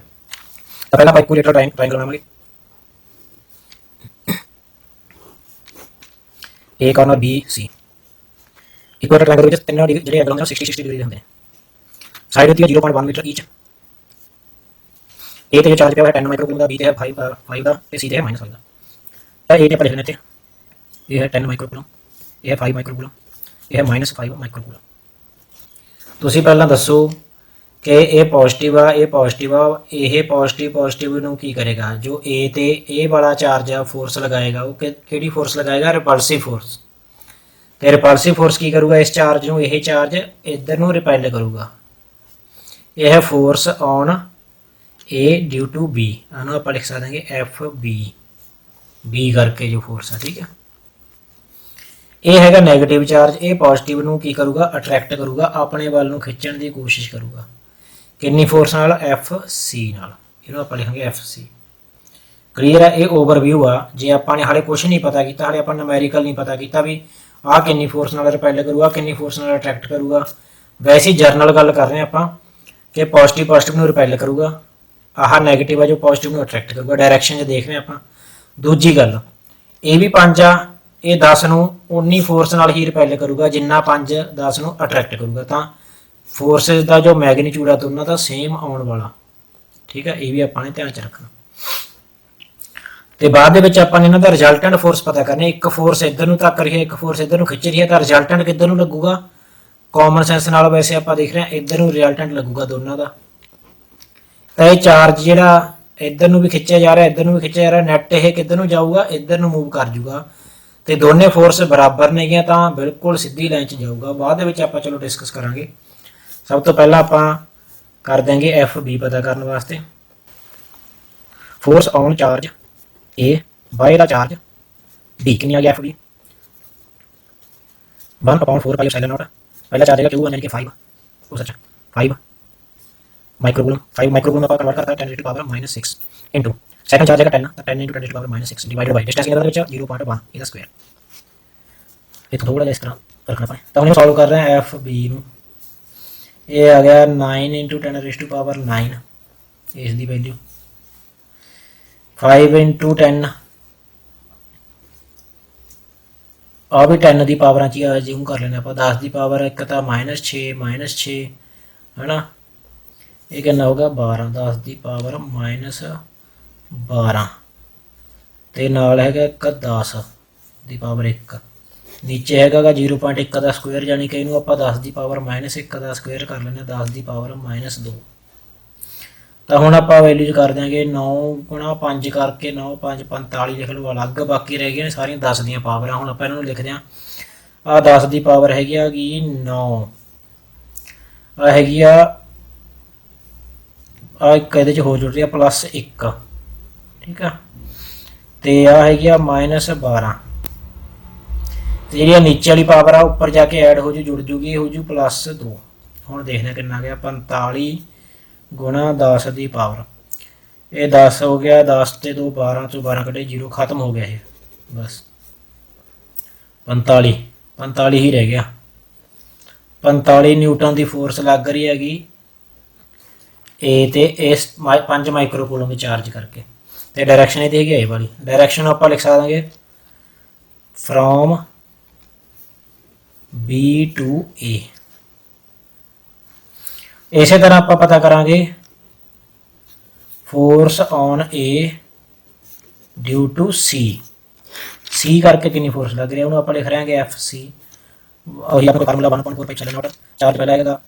ਤਾਂ ਪਹਿਲਾਂ ਆਪਾਂ ਇਕੁਇਲੇਟਰਲ ਟ੍ਰਾਇੰਗਲ ਬਣਾਵਾਂਗੇ। A corner B C। Equilateral triangle ਵਿੱਚ ਤਿੰਨੋਂ ਜਿਹੜੇ ਐਂਗਲ ਹੁੰਦੇ ਨੇ 60 ਡਿਗਰੀ ਦੇ ਹੁੰਦੇ ਨੇ। ਸਾਈਡ ਹੁੰਦੀ ਹੈ 0.1 ਮੀਟਰ ਈਚ। A ਤੇ ਜੋ ਚਾਰਜ ਪਿਆ ਹੋਇਆ 10 ਮਾਈਕਰੋਕੂਲਮ ਦਾ, B ਤੇ ਹੈ 5 ਦਾ ਤੇ C ਤੇ ਹੈ -5 ਦਾ। ਤਾਂ A ਤੇ ਆਪਾਂ ਲਿਖ ਲੈਂਦੇ ਇੱਥੇ, ਇਹ ਹੈ 10 ਮਾਈਕਰੋਕੂਲਮ, ਇਹ ਹੈ 5 ਮਾਈਕਰੋਕੂਲਮ, ਇਹ ਹੈ -5 ਮਾਈਕਰੋਕੂਲਮ। ਤੁਸੀਂ ਪਹਿਲਾਂ ਦੱਸੋ ਕਿ ਇਹ ਪੋਜ਼ਿਟਿਵ ਆ, ਇਹ ਪੋਜ਼ਿਟਿਵ ਆ, ਇਹ ਪੋਜ਼ਿਟਿਵ ਨੂੰ ਕੀ ਕਰੇਗਾ, ਜੋ A ਤੇ ਇਹ ਵਾਲਾ ਚਾਰਜ ਆ ਫੋਰਸ ਲਗਾਏਗਾ, ਉਹ ਕਿਹੜੀ ਫੋਰਸ ਲਗਾਏਗਾ, ਰਿਪਲਸਿਵ ਫੋਰਸ। ਤੇ ਰਿਪਲਸਿਵ ਫੋਰਸ ਕੀ ਕਰੂਗਾ, ਇਸ ਚਾਰਜ ਨੂੰ, ਇਹ ਚਾਰਜ ਇੱਧਰ ਨੂੰ ਰਿਪੈਲ ਕਰੂਗਾ। ਇਹ ਹੈ force on A due to B, ਇਹਨੂੰ ਆਪਾਂ ਲਿਖ ਸਕਦੇ ਹਾਂ FB, B ਕਰਕੇ ਜੋ ਫੋਰਸ ਆ, ਠੀਕ ਹੈ। ਇਹ ਹੈਗਾ ਨੈਗੇਟਿਵ ਚਾਰਜ, ਇਹ ਪੋਜ਼ਿਟਿਵ ਨੂੰ ਕੀ ਕਰੂਗਾ, ਅਟਰੈਕਟ ਕਰੂਗਾ, ਆਪਣੇ ਵੱਲ ਨੂੰ ਖਿੱਚਣ ਦੀ ਕੋਸ਼ਿਸ਼ ਕਰੂਗਾ। ਕਿੰਨੀ ਫੋਰਸ ਨਾਲ, FC ਨਾਲ। ਇਹਨੂੰ ਆਪਾਂ ਲਿਖਾਂਗੇ FC। ਕਲੀਅਰ ਹੈ। ਇਹ ਓਵਰਵਿਊ ਆ। ਜੇ ਆਪਾਂ ਨੇ ਹਾਲੇ ਕੁਝ ਨਹੀਂ ਪਤਾ ਕੀਤਾ, ਹਾਲੇ ਆਪਾਂ ਨੂਮੈਰੀਕਲ ਨਹੀਂ ਪਤਾ ਕੀਤਾ ਵੀ ਆ ਕਿੰਨੀ ਫੋਰਸ ਨਾਲ ਰਿਪੈਲ ਕਰੂਗਾ, ਕਿੰਨੀ ਫੋਰਸ ਨਾਲ ਅਟਰੈਕਟ ਕਰੂਗਾ। ਵੈਸੇ ਜਰਨਲ ਗੱਲ ਕਰ ਰਹੇ ਹਾਂ ਆਪਾਂ ਕਿ ਪੋਜ਼ਿਟਿਵ ਨੂੰ ਰਿਪੈਲ ਕਰੂਗਾ, ਆਹ ਨੈਗੇਟਿਵ ਆ ਜੋ ਪੋਜ਼ਿਟਿਵ ਨੂੰ ਅਟਰੈਕਟ ਕਰੂਗਾ। ਡਾਇਰੈਕਸ਼ਨ 'ਚ ਦੇਖ ਰਹੇ ਆਪਾਂ। ਦੂਜੀ ਗੱਲ, ਇਹ ਵੀ 5 ਆ, ਇਹ 10 ਨੂੰ ਉਨੀ ਫੋਰਸ ਨਾਲ ਹੀ ਰਿਪੈਲ ਕਰੂਗਾ ਜਿੰਨਾ 5 10 ਨੂੰ ਅਟਰੈਕਟ ਕਰੂਗਾ। ਤਾਂ ਫੋਰਸਿਸ ਦਾ ਜੋ ਮੈਗਨੀਟਿਊਡ ਆ ਦੋਨਾਂ ਦਾ ਸੇਮ ਆਉਣ ਵਾਲਾ। ਠੀਕ ਹੈ, ਇਹ ਵੀ ਆਪਾਂ ਨੇ ਧਿਆਨ 'ਚ ਰੱਖਣਾ। ਤੇ ਬਾਅਦ ਦੇ ਵਿੱਚ ਆਪਾਂ ਨੇ ਇਹਨਾਂ ਦਾ ਰਿਜ਼ਲਟੈਂਟ ਫੋਰਸ ਪਤਾ ਕਰਨੀ। ਇੱਕ ਫੋਰਸ ਇੱਧਰ ਨੂੰ ਧੱਕ ਰਹੀ ਹੈ, ਇੱਕ ਫੋਰਸ ਇੱਧਰ ਨੂੰ ਖਿੱਚ ਰਹੀ ਹੈ, ਤਾਂ ਰਿਜ਼ਲਟੈਂਟ ਕਿੱਧਰ ਨੂੰ ਲੱਗੂਗਾ? ਕਾਮਨ ਸੈਂਸ ਨਾਲ ਵੈਸੇ ਆਪਾਂ ਦੇਖ ਰਹੇ ਹਾਂ ਇੱਧਰ ਨੂੰ ਰਿਜ਼ਲਟੈਂਟ ਲੱਗੂਗਾ ਦੋਨਾਂ ਦਾ। ਤਾਂ ਇਹ ਚਾਰਜ ਜਿਹੜਾ ਇੱਧਰ ਨੂੰ ਵੀ ਖਿੱਚਿਆ ਜਾ ਰਿਹਾ, ਇੱਧਰ ਨੂੰ ਵੀ ਖਿੱਚਿਆ ਜਾ ਰਿਹਾ, ਨੈਟ ਇਹ ਕਿੱਧਰ ਨੂੰ ਜਾਊਗਾ? ਇੱਧਰ ਨੂੰ ਮੂਵ ਕਰ ਜੂਗਾ। ਤੇ ਦੋਨੇ ਫੋਰਸ ਬਰਾਬਰ ਨੇਗੀਆਂ ਤਾਂ ਬਿਲਕੁਲ ਸਿੱਧੀ ਲਾਈਨ 'ਚ ਜਾਊਗਾ। ਬਾਅਦ ਦੇ ਵਿੱਚ ਆਪਾਂ ਚਲੋ ਡਿਸਕਸ ਕਰਾਂਗੇ। ਸਭ ਤੋਂ ਪਹਿਲਾਂ ਆਪਾਂ ਕਰ ਦਿਆਂਗੇ ਐਫ ਬੀ ਪਤਾ ਕਰਨ ਵਾਸਤੇ। Force on charge A by the charge B ਕਿੰਨੀ ਆ ਗਿਆ F B? 1/4 pi epsilon naught. ਪਹਿਲਾ ਚਾਰਜ ਹੈਗਾ Q यानी कि 5 5 माइक्रोकूलम। 5 माइक्रोकूलम ਆਪਾਂ ਕਨਵਰਟ ਕਰਤਾ 10 to the power -6 into second charge ਹੈਗਾ 10 ਤਾਂ 10 into 10 to the power -6 divided by distance ਇਹਦੇ ਵਿੱਚ 0.1 ਇਹਦਾ ਸਕੁਅਰ। ਇਹ ਥੋੜਾ ਜਿਹਾ ਇਸ ਤਰ੍ਹਾਂ ਰੱਖਣਾ ਪਏ। ਤਾਂ ਹੁਣ ਸੋਲਵ ਕਰ ਰਹੇ ਹਾਂ ਐਫ ਬੀ ਨੂੰ। ਇਹ ਆ ਗਿਆ 9 into 10 to the power 9 ਇਸ ਦੀ ਵੈਲਿਊ 5 into 10 ਆ ਵੀ 10 ਦੀ ਪਾਵਰਾਂ 'ਚ ਹੀ ਜਿਉਂ ਕਰ ਲੈਣਾ ਆਪਾਂ। 10 ਦੀ ਪਾਵਰ ਇੱਕ ਤਾਂ -6 ਹੈ ਨਾ, ਇਹ ਕਿੰਨਾ ਹੋਗਾ 12। 10 ਦੀ ਪਾਵਰ -12 ਤੇ ਨਾਲ ਹੈਗਾ ਇੱਕ 10 ਦੀ ਪਾਵਰ 1 ਨੀਚੇ ਹੈਗਾ 0.1 ਦਾ ਸਕੁਅਰ, ਯਾਨੀ ਕਿ ਇਹਨੂੰ ਆਪਾਂ 10 ਦੀ ਪਾਵਰ -1 ਦਾ ਸਕੁਅਰ ਕਰ ਲੈਂਦੇ ਹਾਂ 10 ਦੀ ਪਾਵਰ -2। ਤਾਂ ਹੁਣ ਆਪਾਂ ਵੈਲਿਊਜ਼ ਕਰ ਦਿਆਂਗੇ 9 ਗੁਣਾ 5 ਕਰਕੇ 9 5 45 ਲਿਖ ਲਓ ਅਲੱਗ। ਬਾਕੀ ਰਹਿ ਗਈਆਂ ਨੇ ਸਾਰੀਆਂ 10 ਦੀਆਂ ਪਾਵਰਾਂ। ਹੁਣ ਆਪਾਂ ਇਹਨਾਂ ਨੂੰ ਲਿਖਦੇ ਹਾਂ। ਆਹ 10 ਦੀ ਪਾਵਰ ਹੈਗੀ ਆ ਗਈ 9, ਆ ਹੈਗੀ ਆ ਇੱਕ ਇਹਦੇ 'ਚ ਹੋ ਜੁੜ ਰਹੀ ਆ +1। ਠੀਕ ਆ, ਤੇ ਆ ਹੈਗੀ ਆ -12 ਤੇ ਜਿਹੜੀ ਨੀਚੇ ਵਾਲੀ ਪਾਵਰ ਆ ਉੱਪਰ ਜਾ ਕੇ ਐਡ ਹੋ ਜੂ, ਜੁੜ ਜੂਗੀ, ਹੋ ਜੂ +2। ਹੁਣ ਦੇਖਦੇ ਕਿੰਨਾ ਆ ਗਿਆ 45 ਗੁਣਾ 10 ਦੀ ਪਾਵਰ। ਇਹ 10 ਹੋ ਗਿਆ, 10 ਤੇ 2 12 ਚੋਂ 12 ਕੱਢੇ 0 ਖਤਮ ਹੋ ਗਿਆ ਇਹ ਬਸ। 45 ਹੀ ਰਹਿ ਗਿਆ। 45 ਨਿਊਟਨ ਦੀ ਫੋਰਸ ਲੱਗ ਰਹੀ ਹੈਗੀ A ਤੇ ਇਸ 5 ਮਾਈਕਰੋਕੂਲਮ ਦੀ ਚਾਰਜ ਕਰਕੇ। ਤੇ ਡਾਇਰੈਕਸ਼ਨ ਇਹਦੀ ਹੈਗੀ ਇਹ ਵਾਲੀ। ਡਾਇਰੈਕਸ਼ਨ ਆਪਾਂ ਲਿਖ ਸਕਦੇ ਫਰੋਮ B to A। ਇਸੇ ਤਰ੍ਹਾਂ ਆਪਾਂ ਪਤਾ ਕਰਾਂਗੇ force on A due to C ਕਰਕੇ ਕਿੰਨੀ ਫੋਰਸ ਲੱਗ ਰਹੀ ਹੈ, ਉਹਨੂੰ ਆਪਾਂ ਲਿਖ ਰਹੇ ਹਾਂਗੇ ਐਫ ਸੀ। ਉਹੀ ਆਪਣਾ ਫਾਰਮੂਲਾ 1.4 ਪਾਈ ਐਪਸਾਈਲਨ ਨੋਟ। ਚਾਰਜ ਪਹਿਲਾਂ ਹੈਗਾ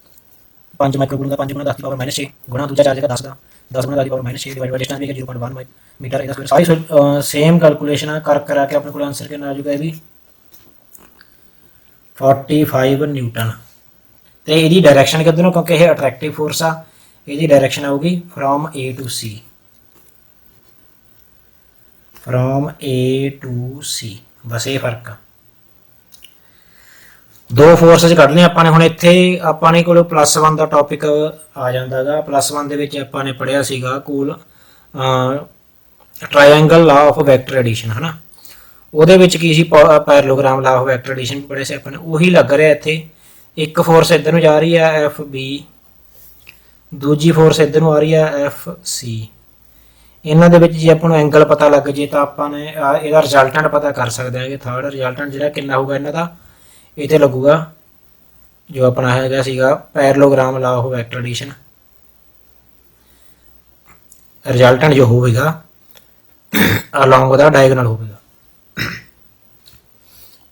5 ਮਾਈਕਰੋਕੂਲਮ ਦਾ 5 ਗੁਣਾ 10 ਦੀ ਪਾਵਰ -6 ਗੁਣਾ ਦੂਜਾ ਚਾਰਜ ਹੈਗਾ 10 ਦਾ 10 ਗੁਣਾ 10 ਦੀ ਪਾਵਰ -6 ਡਿਵਾਈਡ ਬਾਈ ਡਿਸਟੈਂਸ ਵੀ 0.1 ਮੀਟਰ ਇਹਦਾ ਸਕੁਅਰ। ਸਾਰੀ ਸੇਮ ਕੈਲਕੂਲੇਸ਼ਨ ਕਰਾ ਕੇ ਆਪਣੇ ਕੋਲ ਆਨਸਰ ਕਿੰਨਾ ਆ ਜਾਊਗਾ? ਇਹ ਵੀ 45 ਨਿਊਟਨ। ਤੇ ਇਹਦੀ ਡਾਇਰੈਕਸ਼ਨ ਕਿੱਧਰ ਨੂੰ, ਕਿਉਂਕਿ ਇਹ ਅਟਰੈਕਟਿਵ ਫੋਰਸ ਆ, ਇਹਦੀ ਡਾਇਰੈਕਸ਼ਨ ਆਊਗੀ from A to C। From A to C ਬਸ ਇਹ ਫਰਕ ਆ। ਦੋ ਫੋਰਸਿਸ ਕੱਢ ਲਈਆਂ ਆਪਾਂ ਨੇ। ਹੁਣ ਇੱਥੇ ਆਪਾਂ ਨੇ ਕੋਲ +1 ਦਾ ਟੌਪਿਕ ਆ ਜਾਂਦਾ ਗਾ। +1 ਦੇ ਵਿੱਚ ਆਪਾਂ ਨੇ ਪੜ੍ਹਿਆ ਸੀਗਾ ਕੋਲ ਟ੍ਰਾਇੰਗਲ ਲਾ ਆਫ ਵੈਕਟਰ ਐਡੀਸ਼ਨ, ਹੈ ਨਾ। ਉਹਦੇ ਵਿੱਚ ਕੀ ਸੀ? Parallelogram law of vector addition ਵੀ ਪੜ੍ਹਿਆ ਸੀ ਆਪਾਂ ਨੇ। ਉਹੀ ਲੱਗ ਰਿਹਾ ਇੱਥੇ। ਇੱਕ ਫੋਰਸ ਇੱਧਰ ਨੂੰ ਜਾ ਰਹੀ ਹੈ ਐਫ ਬੀ, ਦੂਜੀ ਫੋਰਸ ਇੱਧਰ ਨੂੰ ਆ ਰਹੀ ਹੈ ਐਫ ਸੀ। ਇਹਨਾਂ ਦੇ ਵਿੱਚ ਜੇ ਆਪਾਂ ਨੂੰ ਐਂਗਲ ਪਤਾ ਲੱਗ ਜੇ ਤਾਂ ਆਪਾਂ ਨੇ ਇਹਦਾ ਰਿਜ਼ਲਟੈਂਟ ਪਤਾ ਕਰ ਸਕਦੇ ਹਾਂ ਕਿ ਥਰਡ ਰਿਜ਼ਲਟੈਂਟ ਜਿਹੜਾ ਕਿੰਨਾ ਹੋਊਗਾ ਇਹਨਾਂ ਦਾ। ਇਹ ਤੇ ਲੱਗੂਗਾ ਜੋ ਆਪਣਾ ਹੈਗਾ ਸੀਗਾ parallelogram law of vector edition. Resultant ਜੋ ਹੋਵੇਗਾ ਅਲੋਂਗ ਦਾ ਡਾਇਗਨਲ ਹੋਵੇਗਾ।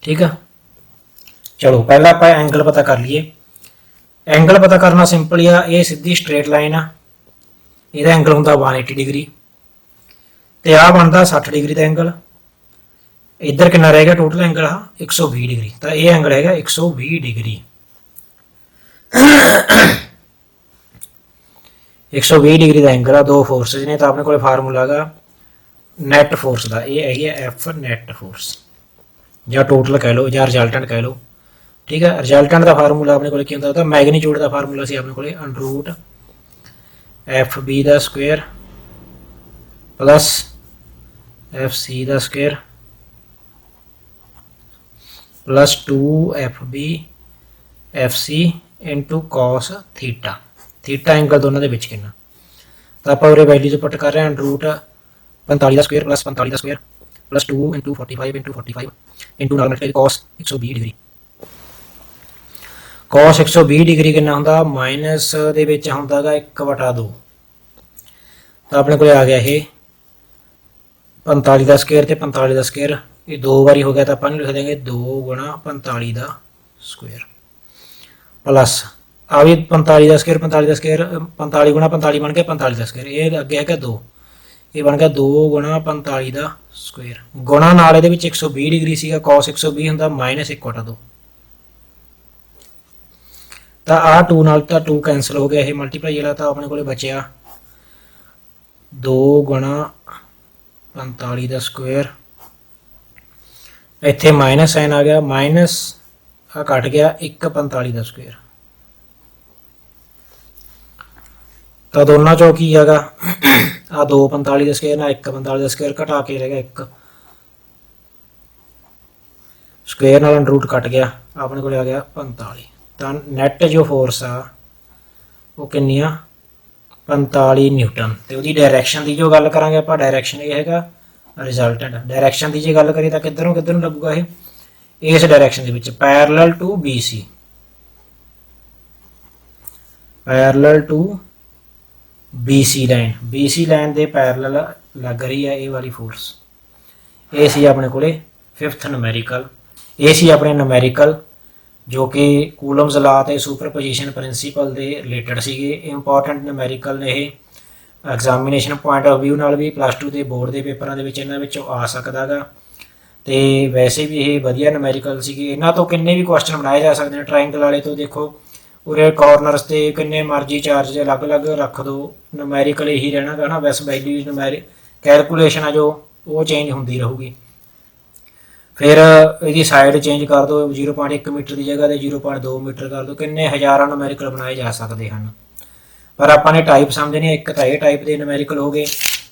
ਠੀਕ ਆ, ਚਲੋ ਪਹਿਲਾਂ ਆਪਾਂ ਐਂਗਲ ਪਤਾ ਕਰ ਲਈਏ। ਐਂਗਲ ਪਤਾ ਕਰਨਾ ਸਿੰਪਲ ਹੀ ਆ। ਇਹ ਸਿੱਧੀ ਸਟ੍ਰੇਟ ਲਾਈਨ ਆ, ਇਹਦਾ ਐਂਗਲ ਹੁੰਦਾ 180 ਡਿਗਰੀ ਤੇ ਆਹ ਬਣਦਾ 60 ਡਿਗਰੀ ਦਾ ਐਂਗਲ। ਇੱਧਰ ਕਿੰਨਾ ਰਹਿ ਗਿਆ ਟੋਟਲ ਐਂਗਲ ਆ 120 ਡਿਗਰੀ। ਤਾਂ ਇਹ ਐਂਗਲ ਹੈਗਾ 120 ਡਿਗਰੀ। 120 ਡਿਗਰੀ ਦਾ ਐਂਗਲ ਆ। ਦੋ ਫੋਰਸਿਸ ਨੇ ਤਾਂ ਆਪਣੇ ਕੋਲ ਫਾਰਮੂਲਾ ਹੈਗਾ ਨੈਟ ਫੋਰਸ ਦਾ। ਇਹ ਹੈਗੀ ਐਫ ਨੈਟ ਫੋਰਸ ਜਾਂ ਟੋਟਲ ਕਹਿ ਲਓ ਜਾਂ ਰਿਜ਼ਲਟੈਂਟ ਕਹਿ ਲਓ। ਠੀਕ ਹੈ, ਰਿਜ਼ਲਟੈਂਟ ਦਾ ਫਾਰਮੂਲਾ ਆਪਣੇ ਕੋਲ ਕੀ ਹੁੰਦਾ? ਉਹਦਾ ਮੈਗਨੀਟਿਊਡ ਦਾ ਫਾਰਮੂਲਾ ਸੀ ਆਪਣੇ ਕੋਲੇ √ ਐਫ ਬੀ ਦਾ ਸਕੁਅਰ ਪਲੱਸ ਐਫ ਸੀ ਦਾ square plus 2FB FC into cos theta. Theta angle दोनों के विच कितना, तो आप उरे वैल्यू पुट कर रहे हैं रूट 45 का स्क्वेयर प्लस 45 का स्क्वेयर प्लस 2 इंटू 45 इंटू नाल multiply cos 120 degree. cos 120 degree कितना होंदा माइनस दे विच होंदा गा 1/2, तो अपने को आ गया ये 45 का स्क्वेयर ते 45 का स्क्वेयर, ये दो बारी हो गया तो अपन लिख देंगे 2 गुणा 45 का स्क्वेयर प्लस आ भी 45 का स्क्वेयर 45 गुणा 45 बन गया 45 का स्क्वेयर, ये अगे है 2, ये बन गया 2 गुणा 45 का स्क्वेयर गुणा नाल इहदे विच 120 डिग्री सीगा, cos 120 हुंदा माइनस 1/2, तो आ 2 नाल तो 2 कैंसल हो गया, ये मल्टीप्लाई वाला, तो अपने को बचया 2 गुणा 45 का स्क्वेयर, इत्थे माइनस साइन आ गया, माइनस आ कट गया 1/45 का स्क्वेयर, तो दोनों चो की है आ 2/45 का स्क्वेयर ना 1/45 का स्क्वेयर घटा के रह गया 1 स्क्वेयर नाल अंडर रूट कट गया, अपने को आ गया 45, तो नैट जो फोर्स आ वो कितनी आ 45 न्यूटन। तो उसकी डायरैक्शन की जो गल करांगे आप, डायरैक्शन ये है रिजल्टेंट, डायरैक्शन की जो गल करिए तो किधरों किधरों लगूगा ये इस डायरैक्शन के विच parallel to BC, parallel to BC line, BC line के पैरेलल लग रही है ये वाली फोर्स। ये सी अपने को 5th नूमैरिकल, ये सी अपने नूमैरिकल जो कि कूलम्स ला ते सुपरपोजिशन प्रिंसीपल के रिलेटेड सीगे, इंपॉर्टेंट नूमैरिकल ने ये एग्जामिनेशन पॉइंट ऑफ व्यू नाल भी प्लस 2 के बोर्ड के पेपरों के इन्होंने आ सकता गा, तो वैसे भी ये वधिया नूमैरिकल सीगे, इन्हों तो किन्ने भी क्वेश्चन बनाए जा सकते हैं। ट्राइंगल वाले तो देखो उरे कॉर्नरस से किन्ने मर्जी चार्ज अलग अलग रख दो, नूमैरिकल यही रहना गा ना, बस वैल्यूज नूमैरिक कैलकुलेशन है जो वो चेंज होती रहूगी। फिर इसकी साइड चेंज कर दो, 0.1 मीटर की जगह 0.2 मीटर कर दो, किन्ने हज़ारों नूमैरिकल बनाए जा सकते हैं। पर आपने टाइप समझने, एक तो ये टाइप के नूमैरिकल हो गए,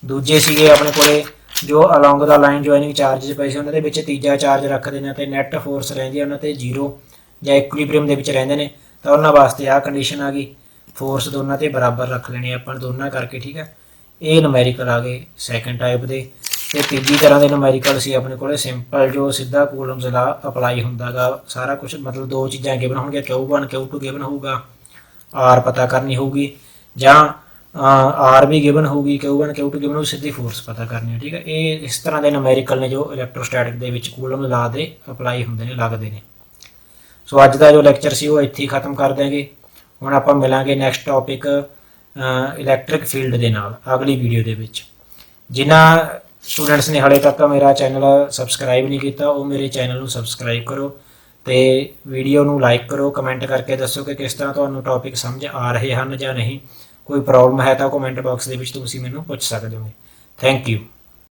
दूजे सीगे अपने को जो along the line joining charge पे से उन्होंने तीजा चार्ज रख देना, तो नैट फोर्स रही है उन्होंने 0 या इक्विलिब्रियम के रहते हैं, तो उन्होंने वास्ते आ कंडीशन आ गई, फोर्स दोनों के बराबर रख लेने अपन दोनों करके, ठीक है। ये नूमैरिकल आ गए सैकेंड टाइप के। तो तीजी तरह के नूमैरिकल से अपने को सिंपल जो सीधा कूलम्स ला अपलाई होंदा गा, सारा कुछ मतलब दो चीज़ें गिवन होंगे, Q1 Q2 गिवन होगा, R पता करनी होगी, ਜਾਂ R भी गिवन होगी, Q1 Q2 गिवन होगी, सीधी फोर्स पता करनी है, ठीक है। ये इस तरह के नूमैरिकल ने जो इलैक्ट्रोस्टैटिक के कूलम ला दे अपलाई होंगे ने लगते हैं। सो अज का जो लैक्चर से वो इत्थे खत्म कर देंगे, हुण आपां मिलांगे नैक्सट टॉपिक इलैक्ट्रिक फील्ड के नाल अगली वीडियो के विच। जिन्हां स्टूडेंट्स ने हाले तक मेरा चैनल सबसक्राइब नहीं किया वो मेरे चैनल को सबसक्राइब करो, तो वीडियो को लाइक करो, कमेंट करके दसो कि किस तरह तुहानूं टॉपिक समझ आ रहे हैं या नहीं, कोई प्रॉब्लम है तो कमेंट बॉक्स के मैनूं पुछ सकते हो। Thank you.